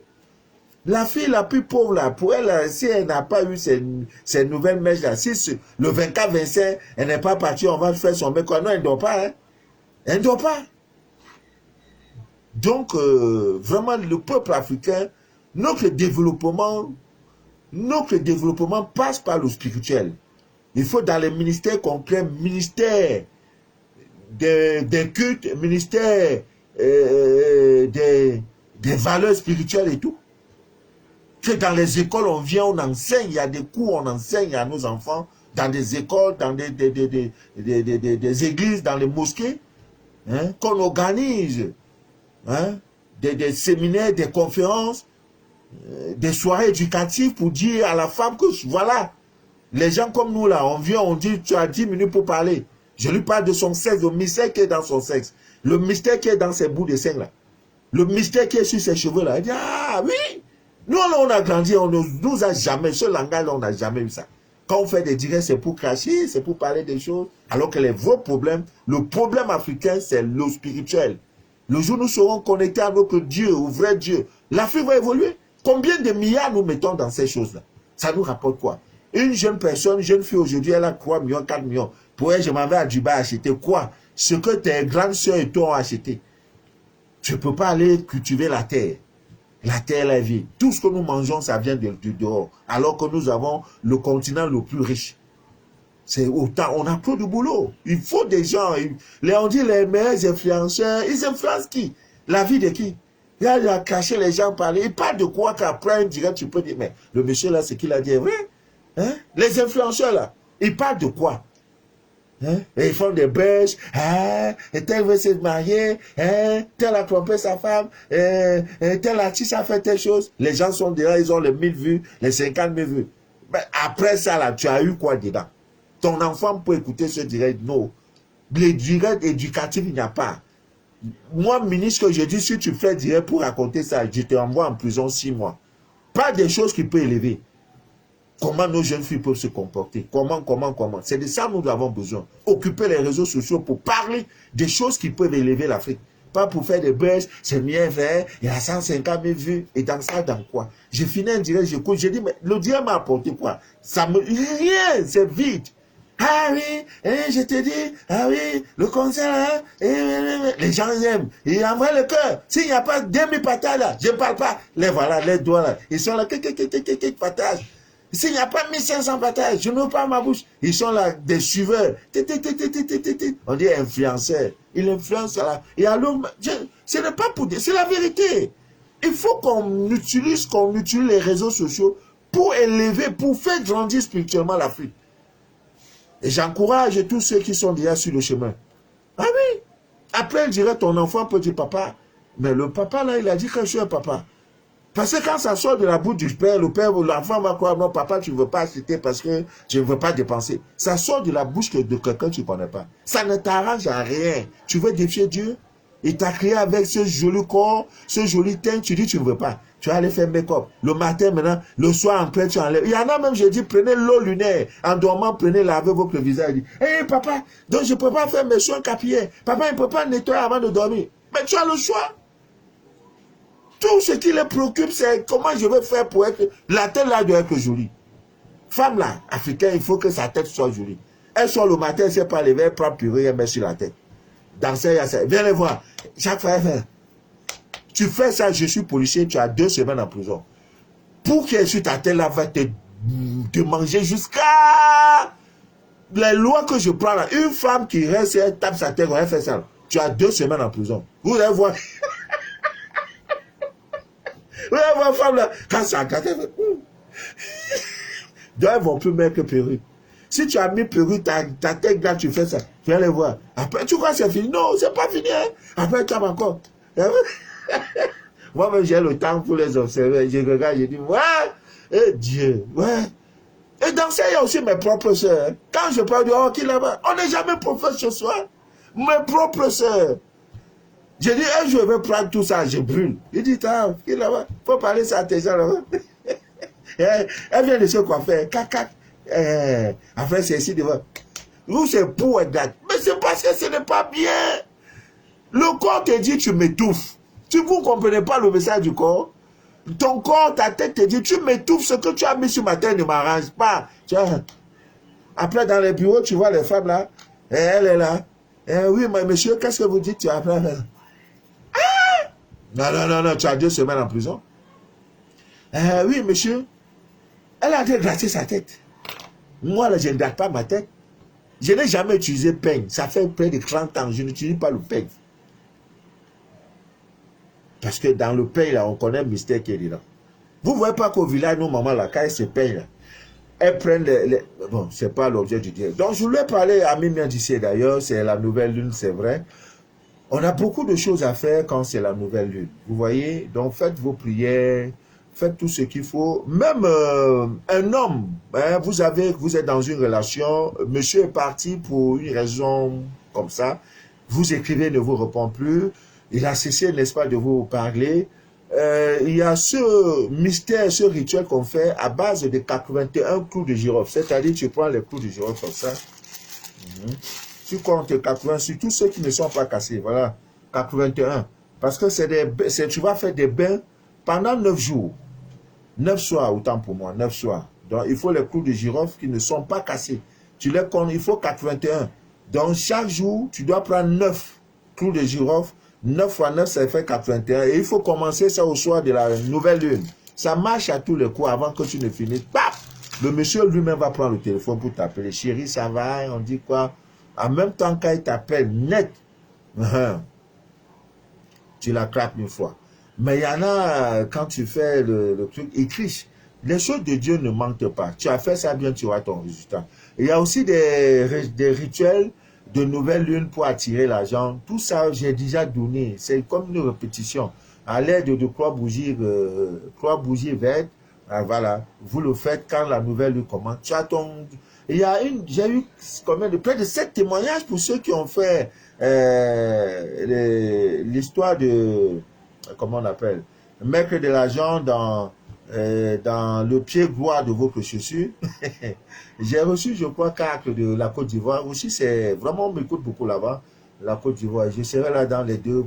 La fille la plus pauvre, là, pour elle, si elle n'a pas eu ces nouvelles mèches, là, si le 24-25, elle n'est pas partie, on va faire son make-up. Non, elle ne dort pas. Hein. Elle ne dort pas. Donc, vraiment, le peuple africain, notre développement passe par le spirituel. Il faut dans les ministères qu'on crée, ministère des cultes, ministère des valeurs spirituelles et tout. Que dans les écoles, on vient, on enseigne, il y a des cours, on enseigne à nos enfants, dans des écoles, dans des églises, dans les mosquées, hein, qu'on organise hein, des séminaires, des conférences, des soirées éducatives pour dire à la femme que voilà, les gens comme nous là, on vient, on dit, tu as 10 minutes pour parler. Je lui parle de son sexe, le mystère qui est dans son sexe, le mystère qui est dans ses bouts de seins là, le mystère qui est sur ses cheveux là. Il dit, ah oui, nous là, on a grandi, on ne nous a jamais, ce langage là, on n'a jamais eu ça. Quand on fait des directs, c'est pour cracher, c'est pour parler des choses, alors que les vrais problèmes, le problème africain, c'est le spirituel. Le jour où nous serons connectés à notre Dieu, au vrai Dieu, l'Afrique va évoluer. Combien de milliards nous mettons dans ces choses-là? Ça nous rapporte quoi? Une jeune personne, une jeune fille aujourd'hui, elle a 3 millions, 4 millions. Pour elle, je m'en vais à Dubaï acheter quoi? Ce que tes grandes soeurs et toi ont acheté. Tu ne peux pas aller cultiver la terre. La terre, la vie. Tout ce que nous mangeons, ça vient de dehors. Alors que nous avons le continent le plus riche. C'est autant, on a trop de boulot. Il faut des gens. On dit les meilleurs influenceurs. Ils influencent qui? La vie de qui? Il a caché les gens parler. Il parle de quoi qu'après un direct, tu peux dire, mais le monsieur là, c'est qu'il a dit vrai. Hein? Les influenceurs là, ils parlent de quoi? Hein? Et ils font des bêches. Hein? Et tel veut se marier. Hein? Tel a trompé sa femme. Tel artiste a fait telle chose. Les gens sont déjà, ils ont les 1000 vues, les 50 000 vues. Mais après ça là, tu as eu quoi dedans? Ton enfant peut écouter ce direct? Non. Les directs éducatifs, il n'y a pas. Moi, ministre, que je dis, si tu fais direct pour raconter ça, je te envoie en prison 6 mois. Pas des choses qui peuvent élever. Comment nos jeunes filles peuvent se comporter? Comment? C'est de ça que nous avons besoin. Occuper les réseaux sociaux pour parler des choses qui peuvent élever l'Afrique. Pas pour faire des buzz, c'est bien fait, il y a 150 000 vues. Et dans ça, dans quoi? J'ai fini un direct, j'écoute, j'ai dit, mais le direct m'a apporté quoi? Ça me... Rien, c'est vide. Ah oui, je te dis, ah oui, le concert, hein, les gens aiment, ils envoient le cœur. S'il n'y a pas 2000 partages là, je ne parle pas. Les voilà, les doigts là, ils sont là, partage. S'il n'y a pas 1500 partages, je n'ouvre pas ma bouche. Ils sont là, des suiveurs. On dit influenceurs. Ils influencent là. Et alors, ce n'est pas pour dire, c'est la vérité. Il faut qu'on utilise les réseaux sociaux pour élever, pour faire grandir spirituellement l'Afrique. Et j'encourage tous ceux qui sont déjà sur le chemin. Ah oui. Après, il dirait, ton enfant peut dire papa. Mais le papa, là, il a dit que je suis un papa. Parce que quand ça sort de la bouche du père, l'enfant va croire, non, papa, tu ne veux pas acheter parce que je ne veux pas dépenser. Ça sort de la bouche de quelqu'un que tu ne connais pas. Ça ne t'arrange à rien. Tu veux défier Dieu? Il t'a créé avec ce joli corps, ce joli teint, tu dis tu ne veux pas. Tu vas aller faire make-up. Le matin maintenant, le soir après tu enlèves. Il y en a même, je dis, prenez l'eau lunaire. En dormant, prenez, lavez votre visage. Hé papa, donc je ne peux pas faire mes soins capillaires. Papa, il ne peut pas nettoyer avant de dormir. Mais tu as le choix. Tout ce qui les préoccupe, c'est comment je vais faire pour être... La tête là doit être jolie. Femme là, africaine, il faut que sa tête soit jolie. Elle sort le matin, elle ne sait pas lever, elle prend purée, elle met sur la tête. Dans ça, il y a ça. Viens les voir. Chaque fois, elle fait. Tu fais ça, je suis policier, tu as 2 semaines en prison. Pour qu'elle sur ta tête là, va te manger jusqu'à... Les lois que je prends là, une femme qui reste, elle tape sa tête, elle fait ça. Tu as 2 semaines en prison. Vous allez voir... Vous allez voir, femme là, quand ça a elle fait... Donc, elles vont plus mettre perruque. Si tu as mis perruque, ta tête là, tu fais ça. Tu vas les voir. Après, tu crois que c'est fini? Non, c'est pas fini. Hein? Après, tu as encore. Moi-même, j'ai le temps pour les observer. Je regarde, je dis, ouais, et Dieu, ouais. Et dans ça, il y a aussi mes propres soeurs. Quand je parle de oh, qui là-bas, on n'est jamais prophète ce soir. Mes propres soeurs. Je dis, je vais prendre tout ça, je brûle. Il dit, qui là-bas, faut parler ça à tes gens là-bas. Elle vient de se coiffer, caca. Après, c'est ici devant. Nous, c'est pour exact. Mais c'est parce que ce n'est pas bien. Le corps te dit, tu m'étouffes. Si vous ne comprenez pas le message du corps, Ton corps, ta tête te dit, tu m'étouffes, ce que tu as mis ce matin ne m'arrange pas. Tu vois? Après, dans les bureaux, tu vois les femmes là, et elle est là. Oui, mais monsieur, qu'est-ce que vous dites? Tu as non, non, non, non, tu as 2 semaines en prison. Oui, monsieur, elle a gratter sa tête. Moi, là, je ne gratte pas ma tête. Je n'ai jamais utilisé peigne. Ça fait près de 30 ans, je n'utilise pas le peigne. Parce que dans le peigne, là, on connaît le mystère qui est dedans. Vous ne voyez pas qu'au village, nos mamans, là, quand elles se peignent, là, elles prennent les... Bon, ce n'est pas l'objet du direct. Donc, je voulais parler à Mimian d'ici d'ailleurs, c'est la nouvelle lune, c'est vrai. On a beaucoup de choses à faire quand c'est la nouvelle lune. Vous voyez? Donc, faites vos prières, faites tout ce qu'il faut. Même un homme, hein, vous êtes dans une relation, monsieur est parti pour une raison comme ça, vous écrivez, il ne vous répond plus, il a cessé, n'est-ce pas, de vous parler. Il y a ce mystère, ce rituel qu'on fait à base de 81 clous de girofle. C'est-à-dire, tu prends les clous de girofle comme ça. Tu comptes 80 sur tous ceux qui ne sont pas cassés. Voilà, 81. Parce que tu vas faire des bains pendant 9 jours. 9 soirs, autant pour moi, 9 soirs. Donc, il faut les clous de girofle qui ne sont pas cassés. Tu les comptes, il faut 81. Donc, chaque jour, tu dois prendre 9 clous de girofle. 9 fois 9, ça fait 81. Et il faut commencer ça au soir de la nouvelle lune. Ça marche à tous les coups avant que tu ne finisses. Paf! Le monsieur lui-même va prendre le téléphone pour t'appeler. Chérie, ça va? On dit quoi? En même temps, quand il t'appelle net, tu la claques une fois. Mais il y en a, quand tu fais le truc, il triche. Les choses de Dieu ne mentent pas. Tu as fait ça bien, tu auras ton résultat. Il y a aussi des rituels de nouvelle lune pour attirer l'argent. Tout ça, j'ai déjà donné. C'est comme une répétition. À l'aide de croix bougie verte, voilà. Vous le faites quand la nouvelle lune commence. Tu as ton... J'ai eu près de 7 témoignages pour ceux qui ont fait l'histoire de, comment on appelle, mettre de l'argent dans le pied droit de votre chaussure. J'ai reçu, je crois, 4 de la Côte d'Ivoire. Aussi, c'est vraiment, on m'écoute beaucoup là-bas, la Côte d'Ivoire. Je serai là dans les deux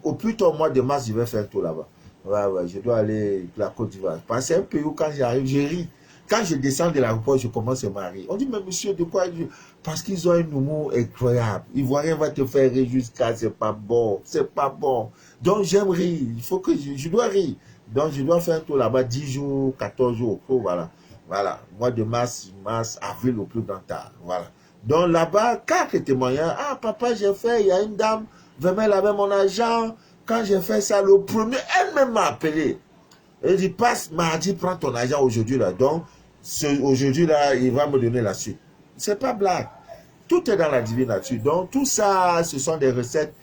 au plus tôt au mois de mars, je vais faire tout là-bas. Ouais, je dois aller à la Côte d'Ivoire. Parce que c'est un pays où quand j'arrive, je ris. Quand je descends de l'aéroport, je commence à marier. On dit, mais monsieur, de quoi? Parce qu'ils ont un humour incroyable. Ivoirien va te faire rire jusqu'à, c'est pas bon, c'est pas bon. Donc, j'aime rire. Il faut que je dois rire. Donc, je dois faire un tour là-bas 10 jours, 14 jours. Voilà. Voilà. Mois de mars, avril au plus grand tard. Voilà. Donc, là-bas, 4 témoignages. Ah, papa, j'ai fait, il y a une dame, vraiment, elle avait mon argent. Quand j'ai fait ça, le premier, elle-même m'a appelé. Elle dit, passe mardi, prends ton argent aujourd'hui là. Donc, aujourd'hui là, il va me donner la suite. C'est pas blague. Tout est dans la divine nature. Donc, tout ça, ce sont des recettes.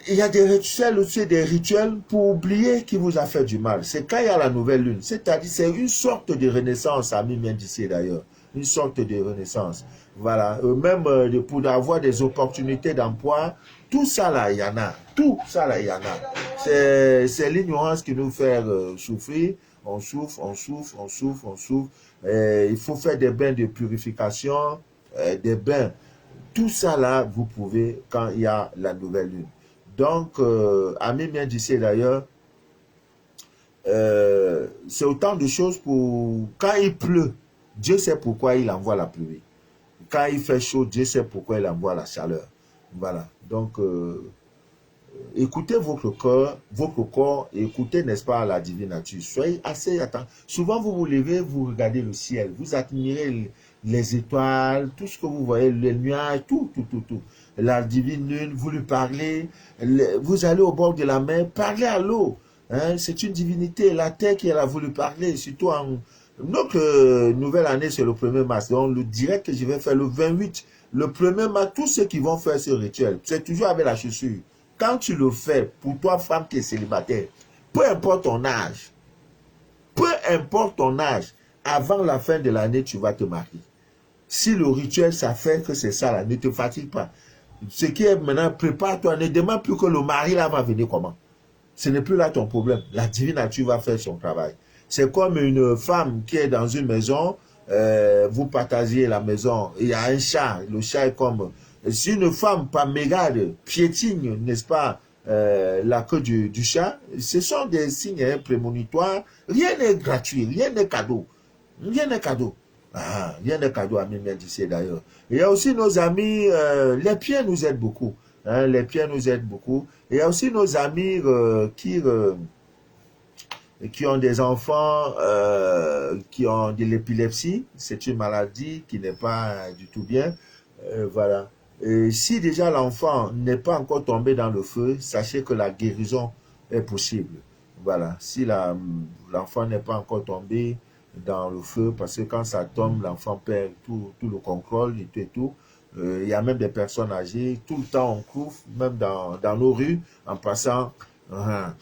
Il y a des rituels aussi, des rituels pour oublier qui vous a fait du mal. C'est quand il y a la nouvelle lune. C'est-à-dire, c'est une sorte de renaissance, à Mimian d'ici d'ailleurs. Une sorte de renaissance. Voilà. Même pour avoir des opportunités d'emploi, tout ça là, il y en a. Tout ça là, il y en a. C'est l'ignorance qui nous fait souffrir. On souffre, on souffre, on souffre, on souffre. Il faut faire des bains de purification, des bains. Tout ça là, vous pouvez quand il y a la nouvelle lune. Donc, Ami bien d'ici d'ailleurs, c'est autant de choses pour... Quand il pleut, Dieu sait pourquoi il envoie la pluie. Quand il fait chaud, Dieu sait pourquoi il envoie la chaleur. Voilà. Donc, écoutez votre corps, et écoutez, n'est-ce pas, la divine nature. Soyez assez attentifs. Souvent, vous vous levez, vous regardez le ciel, vous admirez les étoiles, tout ce que vous voyez, les nuages, tout. La divine lune, vous lui parlez, vous allez au bord de la mer, parlez à l'eau. Hein, c'est une divinité, la terre qui a voulu parler, surtout en... Notre nouvelle année, c'est le 1er mars. Donc, le direct que je vais faire le 28, le 1er mars, tous ceux qui vont faire ce rituel, c'est toujours avec la chaussure. Quand tu le fais, pour toi, femme qui est célibataire, peu importe ton âge, avant la fin de l'année, tu vas te marier. Si le rituel, ça fait que c'est ça, là, ne te fatigue pas. Ce qui est maintenant, prépare-toi, ne demande plus que le mari là va venir comment. Ce n'est plus là ton problème. La divine nature va faire son travail. C'est comme une femme qui est dans une maison, vous partagez la maison, il y a un chat, le chat est comme... Si une femme pas mégade, piétine, n'est-ce pas, la queue du chat, ce sont des signes prémonitoires. Rien n'est gratuit, rien n'est cadeau. Rien n'est cadeau. Ah, rien n'est cadeau, ami Médicé d'ailleurs. Il y a aussi nos amis, les pierres nous aident beaucoup. Hein, les pierres nous aident beaucoup. Il y a aussi nos amis qui ont des enfants qui ont de l'épilepsie. C'est une maladie qui n'est pas du tout bien. Voilà. Et si déjà l'enfant n'est pas encore tombé dans le feu, sachez que la guérison est possible. Voilà. Si l'enfant n'est pas encore tombé dans le feu, parce que quand ça tombe, l'enfant perd tout le contrôle et tout. Il y a même des personnes âgées, tout le temps on court, même dans nos rues, en passant. En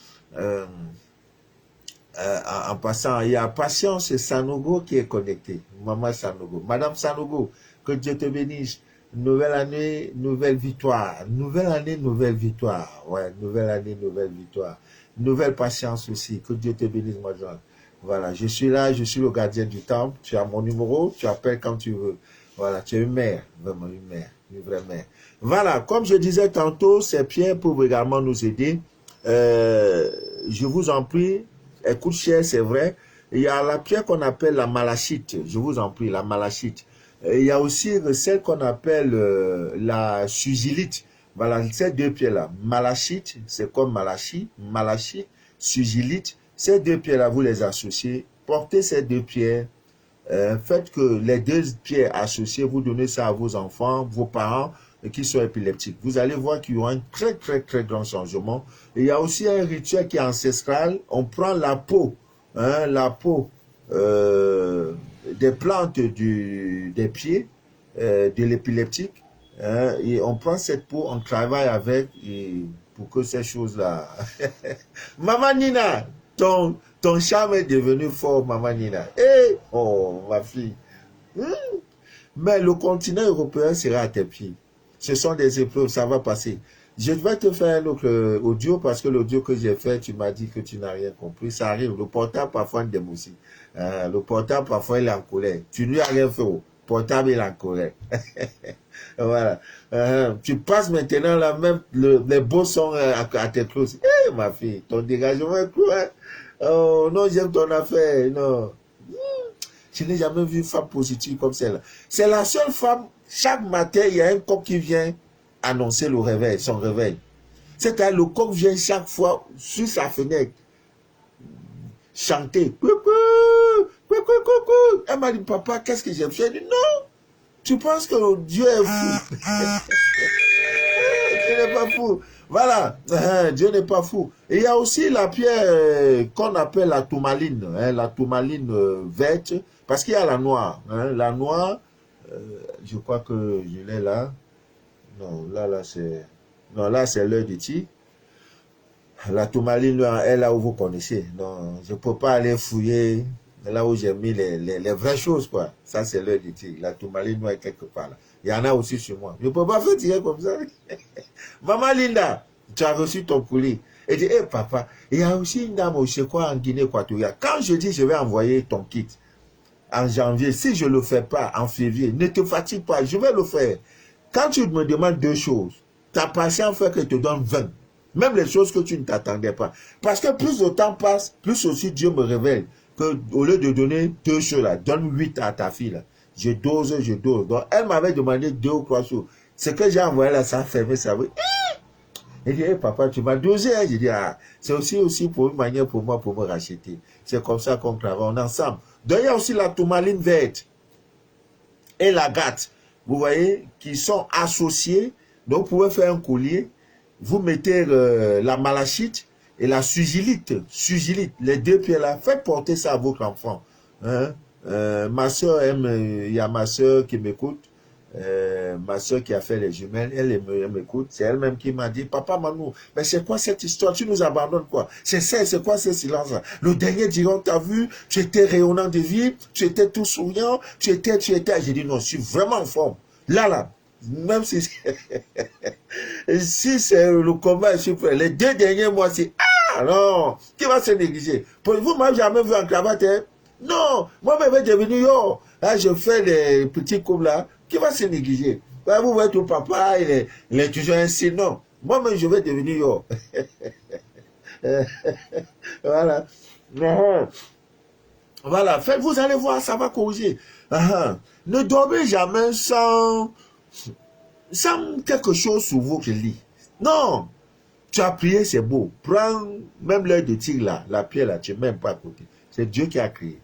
passant, il y a Patience Sanogo qui est connectée. Maman Sanogo. Madame Sanogo, que Dieu te bénisse. Nouvelle année, nouvelle victoire. Nouvelle année, nouvelle victoire. Ouais, nouvelle année, nouvelle victoire. Nouvelle patience aussi. Que Dieu te bénisse, madame. Voilà, je suis là, je suis le gardien du temple. Tu as mon numéro, tu appelles quand tu veux. Voilà, tu es une mère, vraiment une mère, une vraie mère. Voilà, comme je disais tantôt, ces pierres peuvent également nous aider. Je vous en prie, écoute cher, c'est vrai. Il y a la pierre qu'on appelle la malachite. Je vous en prie, la malachite. Il y a aussi celle qu'on appelle la sugilite. Voilà, ces deux pierres-là. Malachite, c'est comme malachite. Malachite, sugilite. Ces deux pierres-là, vous les associez. Portez ces deux pierres. Faites que les deux pierres associées, vous donnez ça à vos enfants, vos parents qui sont épileptiques. Vous allez voir qu'il y aura un très, très, très grand changement. Et il y a aussi un rituel qui est ancestral. On prend la peau, hein, des plantes des pieds de l'épileptique, hein, et on prend cette peau, on travaille avec pour que ces choses-là... Maman Nina, ton charme est devenu fort, Maman Nina. Eh, oh, ma fille. Mais le continent européen sera à tes pieds. Ce sont des épreuves, ça va passer. Je vais te faire un autre audio parce que l'audio que j'ai fait, tu m'as dit que tu n'as rien compris. Ça arrive. Le portable, parfois, il démousse. Le portable, parfois, il est en colère. Tu lui as rien fait. Le portable, il est en colère. Voilà. Tu passes maintenant là, même les beaux sons à tes clous. Eh, ma fille, ton dégagement est cruel. Oh, non, j'aime ton affaire. Non. Je n'ai jamais vu une femme positive comme celle-là. C'est la seule femme, chaque matin, il y a un coq qui vient annoncer le réveil, son réveil. C'est-à-dire, le coq vient chaque fois sur sa fenêtre chanter. Coucou, coucou, coucou. Elle m'a dit, papa, qu'est-ce que j'ai fait? J'ai dit, non, tu penses que Dieu est fou. Dieu n'est pas fou. Voilà, Dieu n'est pas fou. Et il y a aussi la pierre qu'on appelle la tourmaline, hein, la tourmaline verte, parce qu'il y a la noire. Hein, la noire, je crois que je l'ai là. Non, là, c'est... Non, là, c'est l'œil de tigre. La tourmaline est là où vous connaissez. Non, je ne peux pas aller fouiller là où j'ai mis les vraies choses, quoi. Ça, c'est l'œil de tigre. La tourmaline est quelque part là. Il y en a aussi chez moi. Je ne peux pas faire tirer comme ça. Maman Linda, tu as reçu ton colis. Et dit, hé papa, il y a aussi une dame, je crois, en Guinée équatoriale. Quand je dis, je vais envoyer ton kit en janvier, si je ne le fais pas en février, ne te fatigue pas, je vais le faire. Quand tu me demandes deux choses, ta patience fait que je te donne 20. Même les choses que tu ne t'attendais pas. Parce que plus le temps passe, plus aussi Dieu me révèle que au lieu de donner deux choses là, donne 8 à ta fille là. Je dose, je dose. Donc elle m'avait demandé 2 ou 3 choses. Ce que j'ai envoyé là, ça a fermé, ça veut. Elle dit, hey, papa, tu m'as dosé. Hein? J'ai dit, ah, c'est aussi pour une manière pour moi pour me racheter. C'est comme ça qu'on travaille, on est ensemble. Donc il y a aussi la tourmaline verte et la gâte, vous voyez, qui sont associées. Donc vous pouvez faire un collier. Vous mettez la malachite et la sugilite, les deux pieds là, faites porter ça à votre enfant. Hein? Ma soeur aime, il y a ma soeur qui m'écoute, ma soeur qui a fait les jumelles, elle m'écoute, c'est elle-même qui m'a dit, papa Manou, mais c'est quoi cette histoire, tu nous abandonnes quoi? C'est quoi ce silence là? Le dernier diront, t'as vu, tu étais rayonnant de vie, tu étais tout souriant, tu étais, j'ai dit non, je suis vraiment en forme. Là, même si si c'est le combat, je suis prêt. Les 2 derniers mois, c'est ah non, qui va se négliger? Pour vous, moi, jamais vu en cravate, hein? Non, moi, je vais devenir yo. Là, je fais des petits coups là, qui va se négliger? Vous voyez, tout papa, il est toujours ainsi, non. Moi-même, je vais devenir yo. Voilà. Mhm. Voilà. Faites, vous allez voir, ça va corriger. Mhm. Ne dormez jamais sans quelque chose sur votre lit. Non. Tu as prié, c'est beau. Prends même l'œil de tigre là, la pierre là, tu n'es même pas à côté. C'est Dieu qui a créé.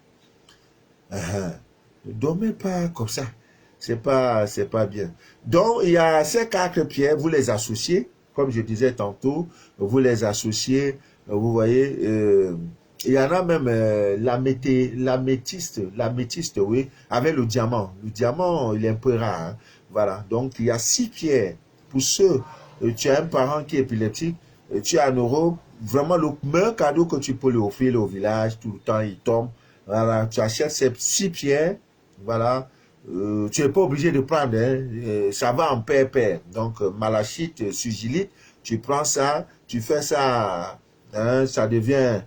Ne dormez pas comme ça. C'est pas bien. Donc, il y a ces quatre pierres, vous les associez, comme je disais tantôt, vous les associez, vous voyez, il y en a même l'améthyste, oui, avec le diamant. Le diamant, il est un peu rare. Hein. Voilà. Donc, il y a 6 pierres. Pour ceux, tu as un parent qui est épileptique, tu as un euro, vraiment le meilleur cadeau que tu peux lui offrir au village, tout le temps, il tombe. Voilà, tu achètes ces 6 pierres, voilà. Tu n'es pas obligé de prendre, hein, ça va en pair. Donc, malachite, sugilite, tu prends ça, tu fais ça, hein, ça devient,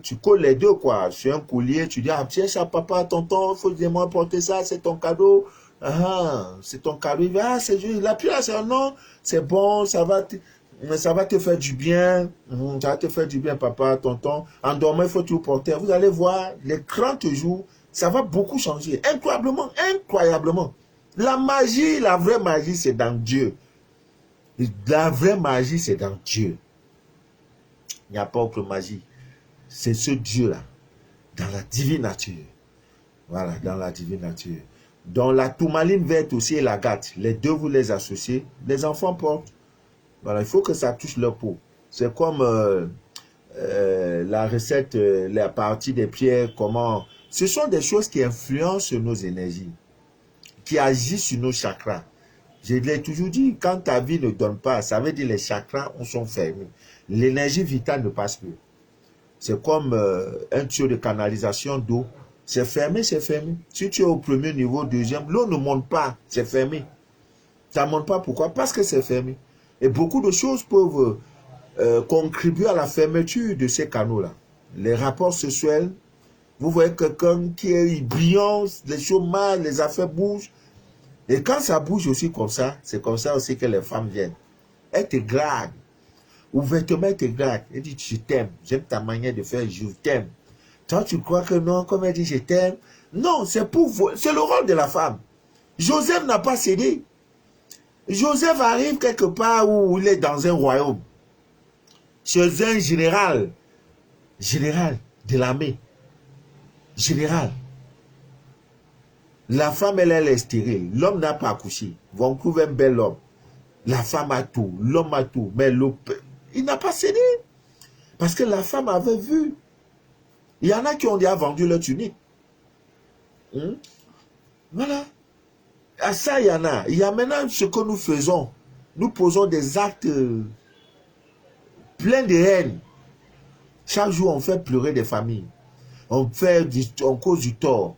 tu colles les deux, quoi, sur un collier, tu dis, ah, tiens, ça, papa, tonton, il faut vraiment porter ça, c'est ton cadeau, c'est ton cadeau, il dit, ah, c'est juste, la pierre, c'est non, c'est bon, ça va te faire du bien, ça va te faire du bien, papa, tonton, en dormant, il faut tout porter, vous allez voir, les 30 jours, ça va beaucoup changer. Incroyablement, incroyablement. La magie, la vraie magie, c'est dans Dieu. La vraie magie, c'est dans Dieu. Il n'y a pas autre magie. C'est ce Dieu-là, dans la divine nature. Voilà, dans la divine nature. Donc la tourmaline verte aussi et la gâte, les deux, vous les associez. Les enfants portent. Voilà, il faut que ça touche leur peau. C'est comme la recette, la partie des pierres, comment... Ce sont des choses qui influencent nos énergies, qui agissent sur nos chakras. Je l'ai toujours dit, quand ta vie ne donne pas, ça veut dire les chakras sont fermés. L'énergie vitale ne passe plus. C'est comme un tuyau de canalisation d'eau. C'est fermé, c'est fermé. Si tu es au premier niveau, deuxième, l'eau ne monte pas, c'est fermé. Ça ne monte pas, pourquoi? Parce que c'est fermé. Et beaucoup de choses peuvent contribuer à la fermeture de ces canaux-là. Les rapports sexuels, vous voyez quelqu'un qui est brillant, les choses mal, les affaires bougent. Et quand ça bouge aussi comme ça, c'est comme ça aussi que les femmes viennent. Elles te draguent. Ouvertement, elles te draguent. Elles disent, je t'aime. J'aime ta manière de faire, je t'aime. Toi, tu crois que non, comme elle dit, je t'aime. Non, c'est pour vous. C'est le rôle de la femme. Joseph n'a pas cédé. Joseph arrive quelque part où il est dans un royaume. Chez un général de l'armée. Général. La femme, elle est stérile. L'homme n'a pas accouché. On trouve un bel homme. La femme a tout. L'homme a tout. Mais il n'a pas cédé. Parce que la femme avait vu. Il y en a qui ont déjà vendu leur tunique. Voilà. À ça, il y en a. Il y a maintenant ce que nous faisons. Nous posons des actes pleins de haine. Chaque jour, on fait pleurer des familles. On cause du tort.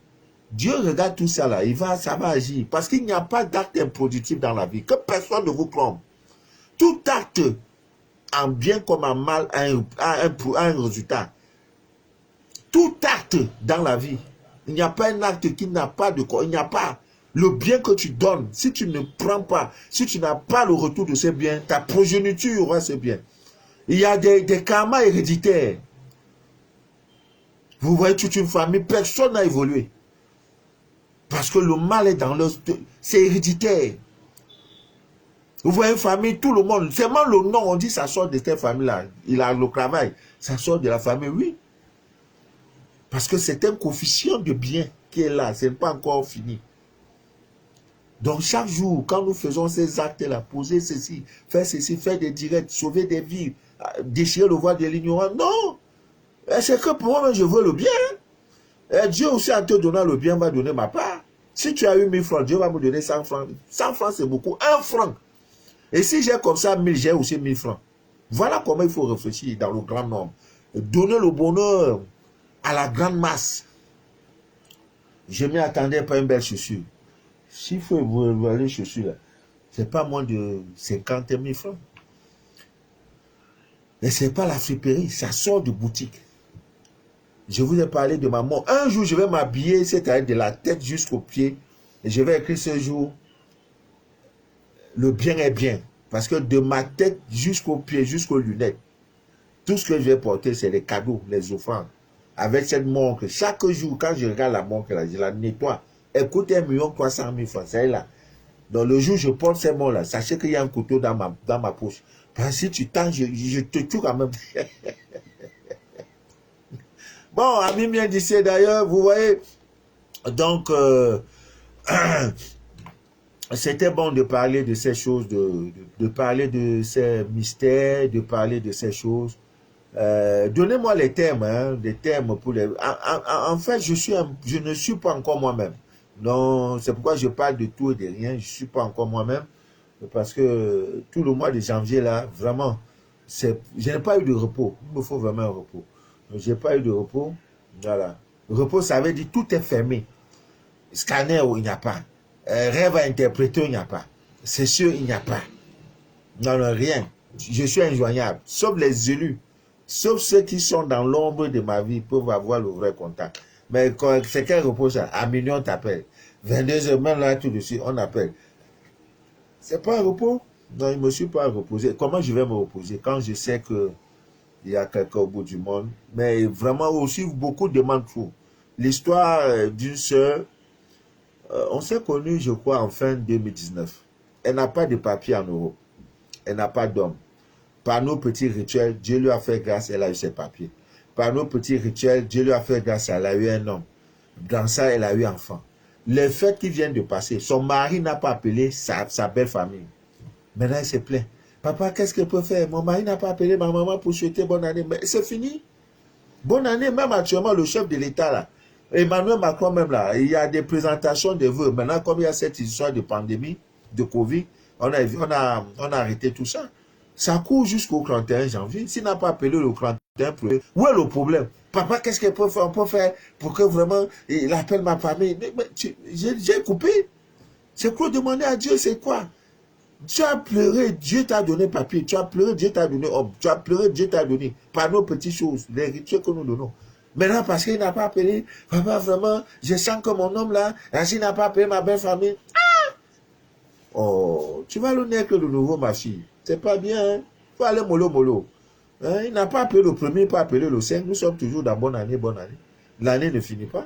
Dieu regarde tout ça là, ça va agir. Parce qu'il n'y a pas d'acte improductif dans la vie. Que personne ne vous trompe. Tout acte, en bien comme en mal, a un résultat. Tout acte dans la vie. Il n'y a pas un acte qui n'a pas de quoi. Il n'y a pas le bien que tu donnes. Si tu ne prends pas, si tu n'as pas le retour de ces biens, ta progéniture aura ces biens. Il y a des karmas héréditaires. Vous voyez toute une famille, personne n'a évolué. Parce que le mal est dans leur... C'est héréditaire. Vous voyez une famille, tout le monde, seulement le nom, on dit ça sort de cette famille-là. Il a le travail. Ça sort de la famille, oui. Parce que c'est un coefficient de bien qui est là. Ce n'est pas encore fini. Donc chaque jour, quand nous faisons ces actes-là, poser ceci, faire des directs, sauver des vies, déchirer le voile de l'ignorant, non. C'est que pour moi, je veux le bien. Et Dieu aussi, en te donnant le bien, va donner ma part. Si tu as eu 1000 francs, Dieu va me donner 100 francs. 100 francs, c'est beaucoup. 1 franc. Et si j'ai comme ça 1000, j'ai aussi 1000 francs. Voilà comment il faut réfléchir dans le grand nombre. Donner le bonheur à la grande masse. Je ne m'y attendais pas à une belle chaussure. S'il faut voir les chaussures là, c'est pas moins de 50 000 francs. Et ce n'est pas la friperie, ça sort de boutique. Je vous ai parlé de ma mort. Un jour, je vais m'habiller, c'est-à-dire de la tête jusqu'aux pieds. Et je vais écrire ce jour, le bien est bien. Parce que de ma tête jusqu'aux pieds, jusqu'aux lunettes, tout ce que je vais porter, c'est les cadeaux, les offrandes. Avec cette montre, chaque jour, quand je regarde la montre, là, je la nettoie. Elle coûte 1 300 000 francs, c'est là. Donc le jour où je porte ces mots-là, sachez qu'il y a un couteau dans ma poche. Parce que si tu tends, je te tue quand même. Bon, ami bien d'ici d'ailleurs, vous voyez, donc, c'était bon de parler de ces choses, de parler de ces mystères, de parler de ces choses. Donnez-moi les termes, hein, des termes pour les... En fait, je ne suis pas encore moi-même. Donc, c'est pourquoi je parle de tout et de rien. Je ne suis pas encore moi-même. Parce que tout le mois de janvier, là, vraiment, je n'ai pas eu de repos. Il me faut vraiment un repos. Je n'ai pas eu de repos. Voilà. Repos, ça veut dire tout est fermé. Scanner, il n'y a pas. Rêve à interpréter, il n'y a pas. C'est sûr, il n'y a pas. Non, non, rien. Je suis injoignable. Sauf les élus. Sauf ceux qui sont dans l'ombre de ma vie peuvent avoir le vrai contact. Mais c'est quel repos ça? À minuit, on t'appelle. 22h, même là, tout de suite, on appelle. C'est pas un repos? Non, je ne me suis pas reposé. Comment je vais me reposer quand je sais qu'il y a quelqu'un au bout du monde? Mais vraiment aussi, beaucoup demandent trop. L'histoire d'une sœur, on s'est connus, je crois, en fin 2019. Elle n'a pas de papier en Europe. Elle n'a pas d'homme. Par nos petits rituels, Dieu lui a fait grâce, elle a eu ses papiers. Par nos petits rituels, Dieu lui a fait grâce, elle a eu un homme. Dans ça, elle a eu un enfant. Les fêtes qui viennent de passer, son mari n'a pas appelé sa belle famille. Maintenant, elle se plaint. Papa, qu'est-ce qu'elle peut faire? Mon mari n'a pas appelé ma maman pour souhaiter bonne année. Mais c'est fini. Bonne année, même actuellement, le chef de l'État, là, Emmanuel Macron même, là, il y a des présentations de vœux. Maintenant, comme il y a cette histoire de pandémie, de Covid, on a arrêté tout ça. Ça court jusqu'au 31 janvier. S'il n'a pas appelé le 31, où est le problème? Papa, qu'est-ce qu'il peut faire? On peut faire pour que vraiment il appelle ma famille. Mais j'ai coupé. C'est quoi demander à Dieu? C'est quoi? Tu as pleuré, Dieu t'a donné papier. Tu as pleuré, Dieu t'a donné homme. Tu as pleuré, Dieu t'a donné. Par nos petites choses, les rituels que nous donnons. Maintenant, parce qu'il n'a pas appelé, papa, vraiment, je sens que mon homme là, s'il n'a pas appelé ma belle famille. Oh, tu vas le naître de nouveau, ma fille. C'est pas bien, hein? Faut aller mollo. Hein? Il n'a pas appelé le premier, pas appelé le 5. Nous sommes toujours dans bonne année, bonne année. L'année ne finit pas.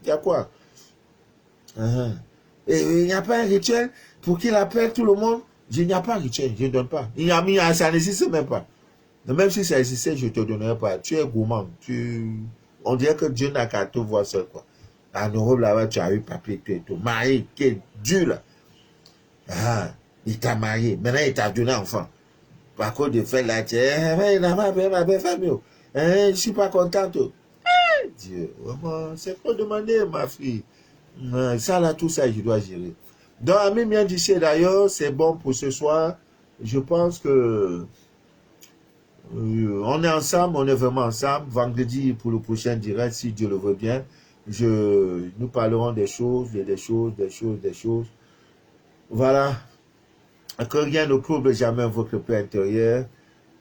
Il y a quoi? Et il n'y a pas un rituel pour qu'il appelle tout le monde. Il n'y a pas de rituel, je ne donne pas. Ça n'existe même pas. Même si ça existait, je ne te donnerais pas. Tu es gourmand. On dirait que Dieu n'a qu'à te voir seul, quoi. En Europe, là-bas, tu as eu papier, tu es marié, quel Dieu, là. Il t'a marié. Maintenant, il t'a donné enfant. Par contre, de faire là, il n'a pas appelé ma belle famille. Je ne suis pas contente. Dieu, vraiment, c'est pas demander, ma fille. Ça, là, tout ça, je dois gérer. Donc, ami bien d'ici, d'ailleurs, c'est bon pour ce soir. Je pense que on est ensemble, on est vraiment ensemble. Vendredi, pour le prochain direct, si Dieu le veut bien, nous parlerons des choses. Voilà. Que rien ne trouble jamais votre paix intérieure.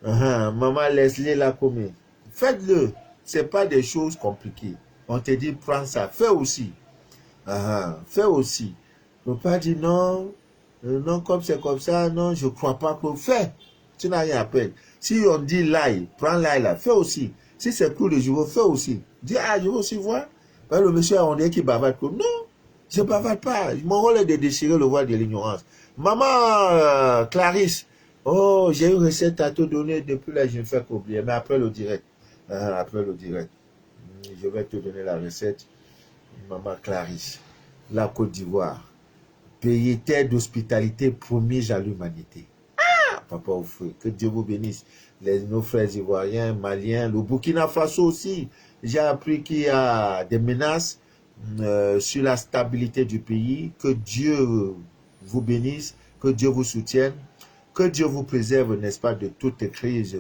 Maman, laisse-les là comme. Faites-le. Ce n'est pas des choses compliquées. On te dit, prends ça. Fais aussi. Fais aussi. Ne pas dire non, non, comme c'est comme ça, non, je ne crois pas que. Fais. Tu n'as rien à perdre. Si on dit l'ail, prends l'ail là, fais aussi. Si c'est cool de jouer, fais aussi. Dis, je veux aussi voir. Le monsieur, on dit qu'il bavarde. Non, je ne bavarde pas. Mon rôle est de déchirer le voile de l'ignorance. Maman Clarisse, oh, j'ai une recette à te donner depuis là, je ne fais qu'oublier. Mais après le direct. Je vais te donner la recette. Maman Clarisse, la Côte d'Ivoire. Pays terre d'hospitalité promise à l'humanité. Papa au feu, que Dieu vous bénisse. Nos frères ivoiriens, maliens, le Burkina Faso aussi. J'ai appris qu'il y a des menaces sur la stabilité du pays. Que Dieu vous bénisse, que Dieu vous soutienne, que Dieu vous préserve, n'est-ce pas, de toute crise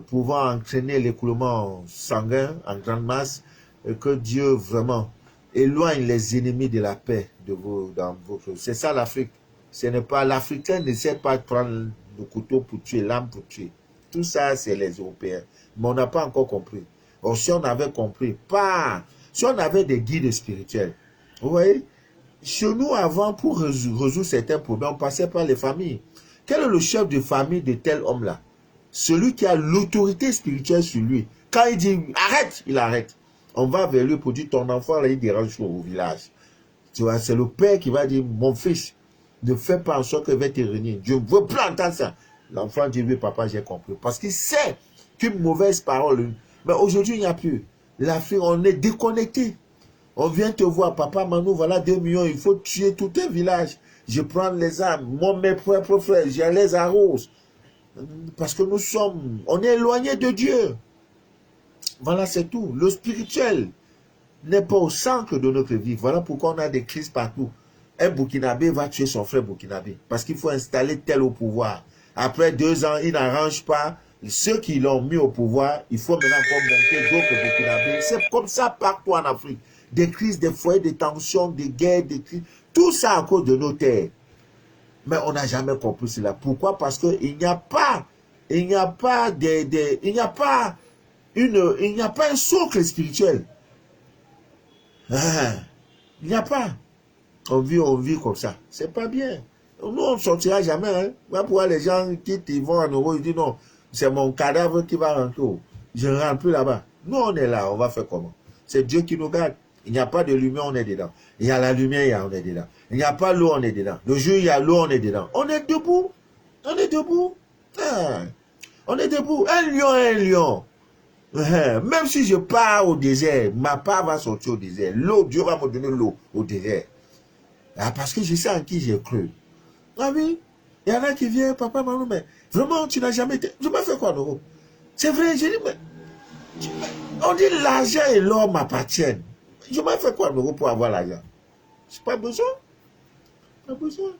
pouvant entraîner l'écoulement sanguin en grande masse, et que Dieu vraiment éloigne les ennemis de la paix de vous dans votre. C'est ça l'Afrique. Ce n'est pas l'Africain ne sait pas prendre le couteau pour tuer, l'âme pour tuer. Tout ça, c'est les Européens. Mais on n'a pas encore compris. Or, si on avait compris, si on avait des guides spirituels, vous voyez, chez nous, avant, pour résoudre certains problèmes, on passait par les familles. Quel est le chef de famille de tel homme-là? Celui qui a l'autorité spirituelle sur lui. Quand il dit arrête, il arrête. On va vers lui pour dire ton enfant, là, il dérange au village. Tu vois, c'est le père qui va dire mon fils, ne fais pas en sorte qu'il va te réunir. Je ne veux plus entendre ça. L'enfant dit oui, papa, j'ai compris. Parce qu'il sait qu'une mauvaise parole. Mais aujourd'hui, il n'y a plus. L'Afrique, on est déconnecté. On vient te voir, papa Manou, voilà 2 millions, il faut tuer tout un village. Je prends les armes, mes propres frères, je les arrose. Parce que on est éloigné de Dieu. Voilà, c'est tout. Le spirituel n'est pas au centre de notre vie. Voilà pourquoi on a des crises partout. Un Burkinabé va tuer son frère Burkinabé. Parce qu'il faut installer tel au pouvoir. Après 2 ans, il n'arrange pas. Ceux qui l'ont mis au pouvoir, il faut maintenant monter d'autres Burkinabés. C'est comme ça partout en Afrique. Des crises, des foyers, des tensions, des guerres, des crises. Tout ça à cause de nos terres. Mais on n'a jamais compris cela. Pourquoi? Parce qu'il n'y a pas, il n'y a pas un socle spirituel. Ah, il n'y a pas. On vit comme ça. C'est pas bien. Nous, on ne sortira jamais. Hein. Même pour les gens qui vont en euros, ils disent non, c'est mon cadavre qui va rentrer. Je ne rentre plus là-bas. Nous, on est là. On va faire comment? C'est Dieu qui nous garde. Il n'y a pas de lumière, on est dedans. Il y a la lumière, on est dedans. Il n'y a pas l'eau, on est dedans. Le jour, il y a l'eau, on est dedans. On est debout. On est debout. Ah. On est debout. Un lion est un lion. Même si je pars au désert, ma part va sortir au désert. L'eau, Dieu va me donner l'eau au désert. Ah, parce que je sais en qui j'ai cru. Ah oui, il y en a qui viennent, papa, maman, mais vraiment, tu n'as jamais été. Je m'ai fait quoi, non? C'est vrai, je dis, mais. On dit l'argent et l'or m'appartiennent. Je m'ai fait quoi, non, pour avoir l'argent? J'ai pas besoin. Pas besoin.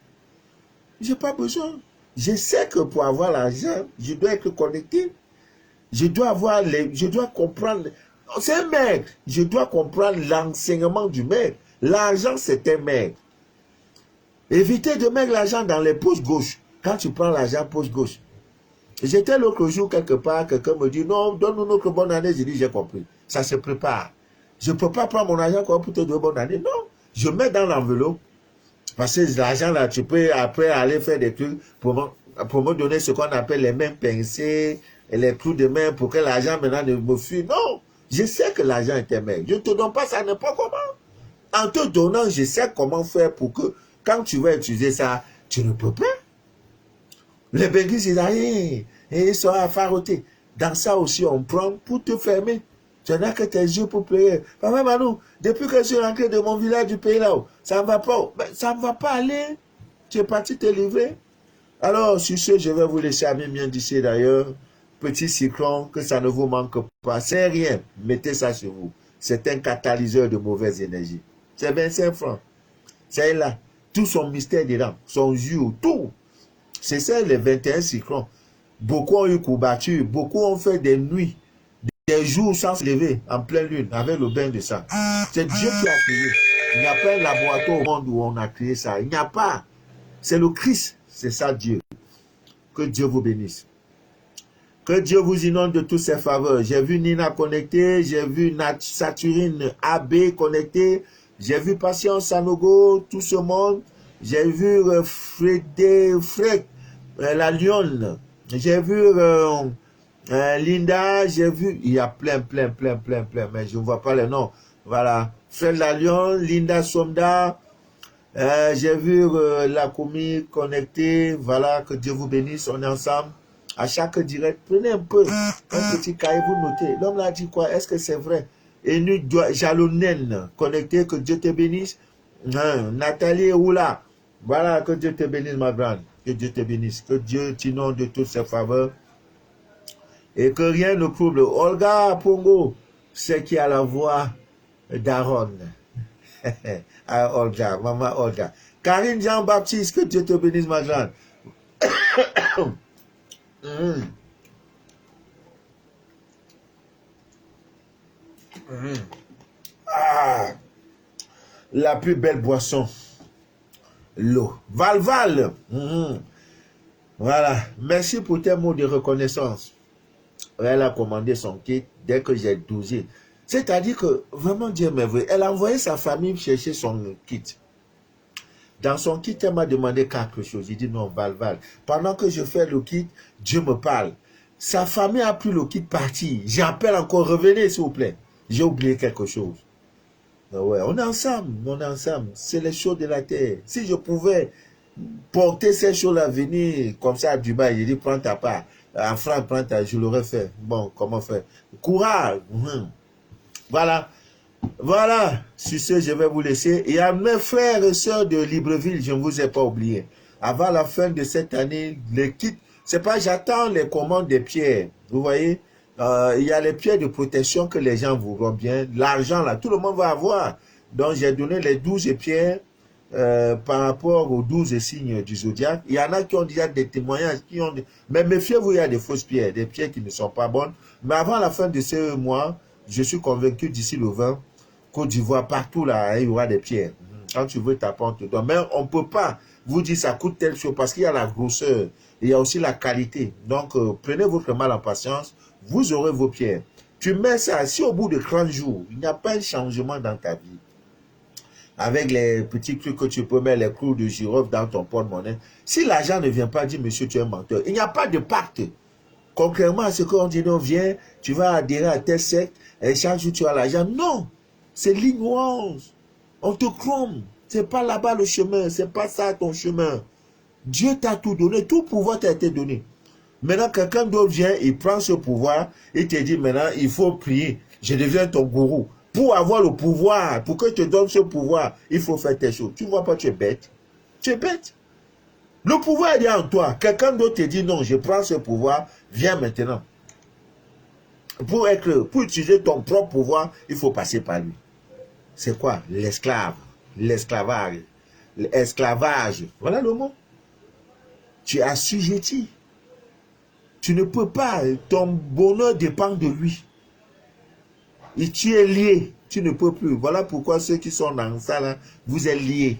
J'ai pas besoin. Je sais que pour avoir l'argent, je dois être connecté. Je dois comprendre. C'est un maigre. Je dois comprendre l'enseignement du maigre. L'argent, c'est un maigre. Évitez de mettre l'argent dans les poches gauches. Quand tu prends l'argent poche gauche. J'étais l'autre jour quelque part, quelqu'un me dit, non, donne-nous notre bonne année. Je dis, j'ai compris. Ça se prépare. Je ne peux pas prendre mon argent pour te donner bonne année. Non. Je mets dans l'enveloppe. Parce que l'argent, là, tu peux après aller faire des trucs pour me donner ce qu'on appelle les mains pincées et les clous de main pour que l'argent maintenant ne me fuit. Non. Je sais que l'argent est maigre. Je ne te donne pas ça n'importe comment. En te donnant, je sais comment faire pour que quand tu vas utiliser ça, tu ne peux pas. Les béguis, ils sont affarotés. Dans ça aussi, on prend pour te fermer. Tu n'as que tes yeux pour pleurer. Papa Manou, depuis que je suis rentré de mon village du pays là-haut, ça ne va pas. Ben, ça ne va pas aller. Tu es parti te livrer. Alors, sur ce, je vais vous laisser à bien d'ici d'ailleurs. Petit cyclone, que ça ne vous manque pas. C'est rien. Mettez ça sur vous. C'est un catalyseur de mauvaise énergie. C'est 25 francs. C'est là. Tout son mystère dedans. Son jour, tout. C'est ça les 21 cyclones. Beaucoup ont eu courbature. Beaucoup ont fait des nuits. Des jours sans se lever en pleine lune avec le bain de sang. C'est Dieu qui a créé. Il n'y a pas un laboratoire au monde où on a créé ça. Il n'y a pas. C'est le Christ. C'est ça Dieu. Que Dieu vous bénisse. Que Dieu vous inonde de toutes ses faveurs. J'ai vu Nina connectée. J'ai vu Saturine AB connectée. J'ai vu Patience Sanogo, tout ce monde. J'ai vu Fred, la Lionne. J'ai vu Linda, j'ai vu, il y a plein, mais je ne vois pas les noms. Voilà, Fred la Lionne, Linda Somda, j'ai vu la commis connectée. Voilà, que Dieu vous bénisse, on est ensemble. À chaque direct, prenez un peu, un petit cahier, vous notez. L'homme l'a dit quoi? Est-ce que c'est vrai? Et nous, Jalonène, connecté, que Dieu te bénisse. Nathalie Oula, voilà, que Dieu te bénisse, ma grande. Que Dieu te bénisse. Que Dieu t'inonde de toutes ses faveurs. Et que rien ne trouble. Olga Pongo, c'est qui a la voix d'Aaron. Ah, Olga, maman Olga. Karine Jean-Baptiste, que Dieu te bénisse, ma grande. Ah, la plus belle boisson, l'eau. Val. Voilà. Merci pour tes mots de reconnaissance. Elle a commandé son kit dès que j'ai 12. C'est-à-dire que vraiment Dieu m'est vrai. Elle a envoyé sa famille chercher son kit. Dans son kit, elle m'a demandé quelque chose. Il dit non, Val. Pendant que je fais le kit, Dieu me parle. Sa famille a pris le kit parti. J'appelle encore, revenez s'il vous plaît. J'ai oublié quelque chose. Ouais, on est ensemble. C'est les choses de la terre. Si je pouvais porter ces choses à venir comme ça à Dubaï, il dit prends ta part. En France, prends ta, je l'aurais fait. Bon, comment faire? Courage. Voilà. Sur ce, je vais vous laisser. Il y a mes frères et sœurs de Libreville, je ne vous ai pas oublié. Avant la fin de cette année, les kits, c'est pas j'attends les commandes des pierres. Vous voyez, il y a les pierres de protection que les gens voudront bien. L'argent, là, tout le monde va avoir. Donc, j'ai donné les 12 pierres par rapport aux 12 signes du zodiaque. Il y en a qui ont déjà des témoignages. Mais méfiez-vous, il y a des fausses pierres, des pierres qui ne sont pas bonnes. Mais avant la fin de ce mois, je suis convaincu d'ici le 20, Côte d'Ivoire, partout là, il y aura des pierres. Quand tu veux taper, on te donne. Mais on ne peut pas vous dire ça coûte telle chose parce qu'il y a la grosseur, il y a aussi la qualité. Donc, prenez votre mal en patience, vous aurez vos pierres. Tu mets ça, si au bout de 30 jours, il n'y a pas un changement dans ta vie, avec les petits trucs que tu peux mettre, les clous de girofle dans ton porte-monnaie, si l'argent ne vient pas dire, monsieur, tu es un menteur, il n'y a pas de pacte. Contrairement à ce qu'on dit, non, viens, tu vas adhérer à tel secte, et chaque jour tu as l'argent. Non, c'est l'ignorance. On te crome. C'est pas là-bas le chemin, c'est pas ça ton chemin. Dieu t'a tout donné, tout pouvoir t'a été donné. Maintenant, quelqu'un d'autre vient, il prend ce pouvoir, il te dit maintenant, il faut prier. Je deviens ton gourou. Pour avoir le pouvoir, pour que je te donne ce pouvoir, il faut faire tes choses. Tu vois pas, tu es bête. Tu es bête. Le pouvoir est en toi. Quelqu'un d'autre te dit non, je prends ce pouvoir, viens maintenant. Pour utiliser ton propre pouvoir, il faut passer par lui. C'est quoi? L'esclave. L'esclavage. L'esclavage. Voilà le mot. Tu es assujetti. Tu ne peux pas. Ton bonheur dépend de lui. Et tu es lié. Tu ne peux plus. Voilà pourquoi ceux qui sont dans ça, là, vous êtes liés.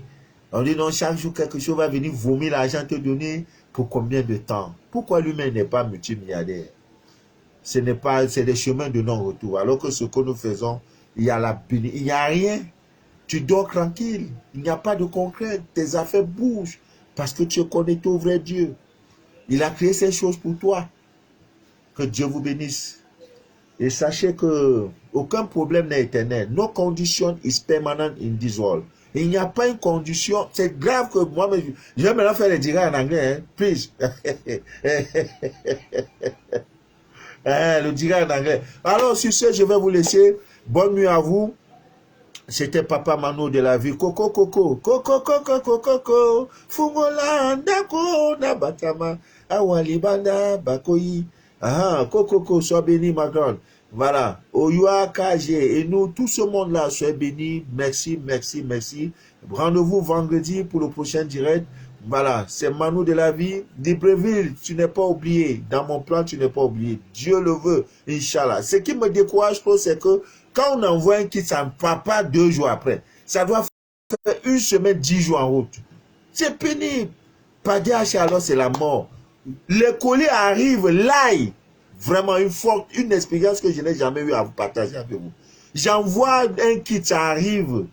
On dit non, chaque jour quelque chose va venir vomir l'argent te donner. Pour combien de temps? Pourquoi lui-même n'est pas multimilliardaire? C'est des chemins de non-retour. Alors que ce que nous faisons, il y a il n'y a rien. Tu dors tranquille. Il n'y a pas de concret. Tes affaires bougent. Parce que tu es connecté au vrai Dieu. Il a créé ces choses pour toi. Que Dieu vous bénisse. Et sachez que aucun problème n'est éternel. No condition is permanent in this world. Il n'y a pas une condition. C'est grave que moi, je vais maintenant faire les dirages en anglais. Hein? Please. Le direct en anglais. Alors, sur ce, je vais vous laisser. Bonne nuit à vous. C'était Papa Mano de la vie. Coco, coco. Coco, coco, coco, coco. Fungola, ndako, nabatama. Awalibanda, bakoyi. Ah, coco, coco, sois béni, ma grande. Voilà. Oyua, KG. Et nous, tout ce monde-là, soyez bénis. Merci, merci, merci. Rendez-vous vendredi pour le prochain direct. Voilà, c'est Manu de la vie. Libreville, tu n'es pas oublié. Dans mon plan, tu n'es pas oublié. Dieu le veut, Inch'Allah. Ce qui me décourage trop, c'est que quand on envoie un kit, ça ne part pas 2 jours après. Ça doit faire 1 semaine, 10 jours en route. C'est pénible. Pas DH, alors c'est la mort. Les colis arrivent, live. Vraiment une expérience que je n'ai jamais eu à vous partager avec vous. J'envoie un kit, ça arrive.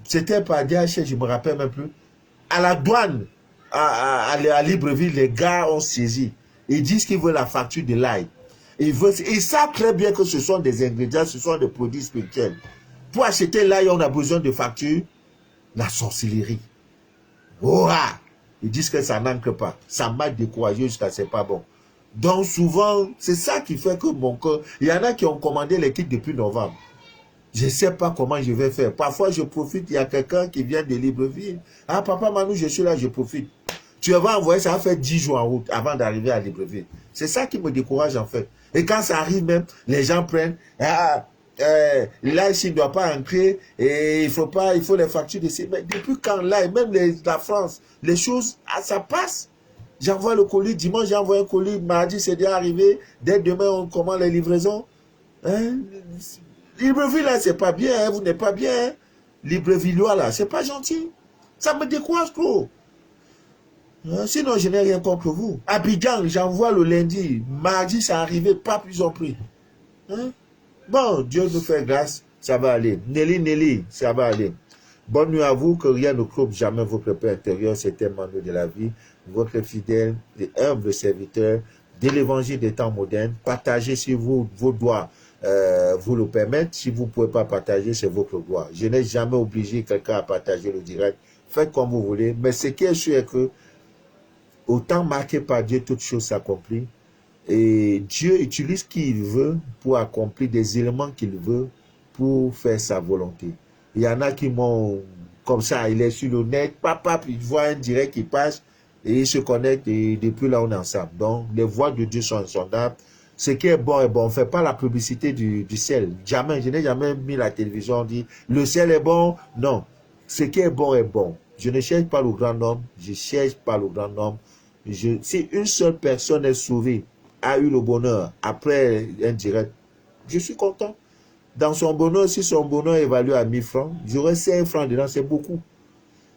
C'était pas DH, je ne me rappelle même plus. À la douane, à Libreville, les gars ont saisi. Ils disent qu'ils veulent la facture de l'ail. Ils savent très bien que ce sont des ingrédients, ce sont des produits spirituels. Pour acheter l'ail, on a besoin de facture. La sorcellerie. Ouah! Ils disent que ça n'ancre pas. Ça m'a découragé jusqu'à c'est pas bon. Donc souvent, c'est ça qui fait que mon cœur... Il y en a qui ont commandé les kits depuis novembre. Je ne sais pas comment je vais faire. Parfois, je profite. Il y a quelqu'un qui vient de Libreville. Ah, papa Manu, je suis là, je profite. Tu vas envoyer, ça va faire 10 jours en route avant d'arriver à Libreville. C'est ça qui me décourage, en fait. Et quand ça arrive même, les gens prennent. Ah, là, s'il ne doit pas entrer, et il faut les factures de ces. Mais depuis quand là, et même la France, les choses, ça passe. J'envoie le colis. Dimanche, j'envoie un colis. Mardi, c'est déjà arrivé. Dès demain, on commande les livraisons. Hein? Libreville, là, c'est pas bien, hein, vous n'êtes pas bien. Hein. Librevillois, là, c'est pas gentil. Ça me décourage trop. Hein, sinon, je n'ai rien contre vous. Abidjan, j'envoie le lundi. Mardi, ça arrivait, pas plus en plus. Hein? Bon, Dieu nous fait grâce, ça va aller. Nelly, ça va aller. Bonne nuit à vous, que rien ne coupe jamais votre paix intérieure. C'était Manu de la vie, votre fidèle et humble serviteur de l'évangile des temps modernes. Partagez si vos doigts vous le permettent. Si vous ne pouvez pas partager, c'est votre droit. Je n'ai jamais obligé quelqu'un à partager le direct. Faites comme vous voulez. Mais ce qui est sûr est que, au temps marqué par Dieu, toute chose s'accomplit. Et Dieu utilise qui il veut pour accomplir des éléments qu'il veut pour faire sa volonté. Il y en a qui m'ont, comme ça, il est sur le net, papa, puis il voit un direct qui passe et il se connecte et depuis là on est ensemble. Donc les voix de Dieu sont insondables. Ce qui est bon est bon. On ne fait pas la publicité du sel. Jamais, je n'ai jamais mis la télévision, dit le sel est bon. Non, ce qui est bon est bon. Je ne cherche pas le grand homme, je cherche pas le grand homme. Si une seule personne est sauvée, a eu le bonheur après un direct, je suis content. Dans son bonheur, si son bonheur est évalué à 1000 francs, j'aurais 5 francs dedans, c'est beaucoup.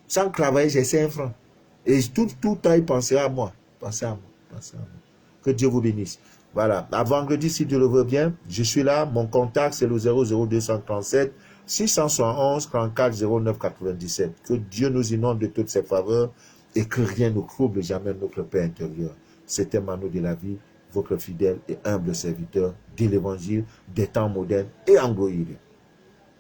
Sans travailler, j'ai 5 francs. Et tout le temps, il pensera à moi. Pensez à moi. Pensez à moi. Que Dieu vous bénisse. Voilà. À vendredi, si Dieu le veut bien, je suis là. Mon contact, c'est le 00237 671 34 09 97. Que Dieu nous inonde de toutes ses faveurs et que rien ne trouble jamais notre paix intérieure. C'était Manu de la vie, votre fidèle et humble serviteur de l'évangile des temps modernes et en Goïle.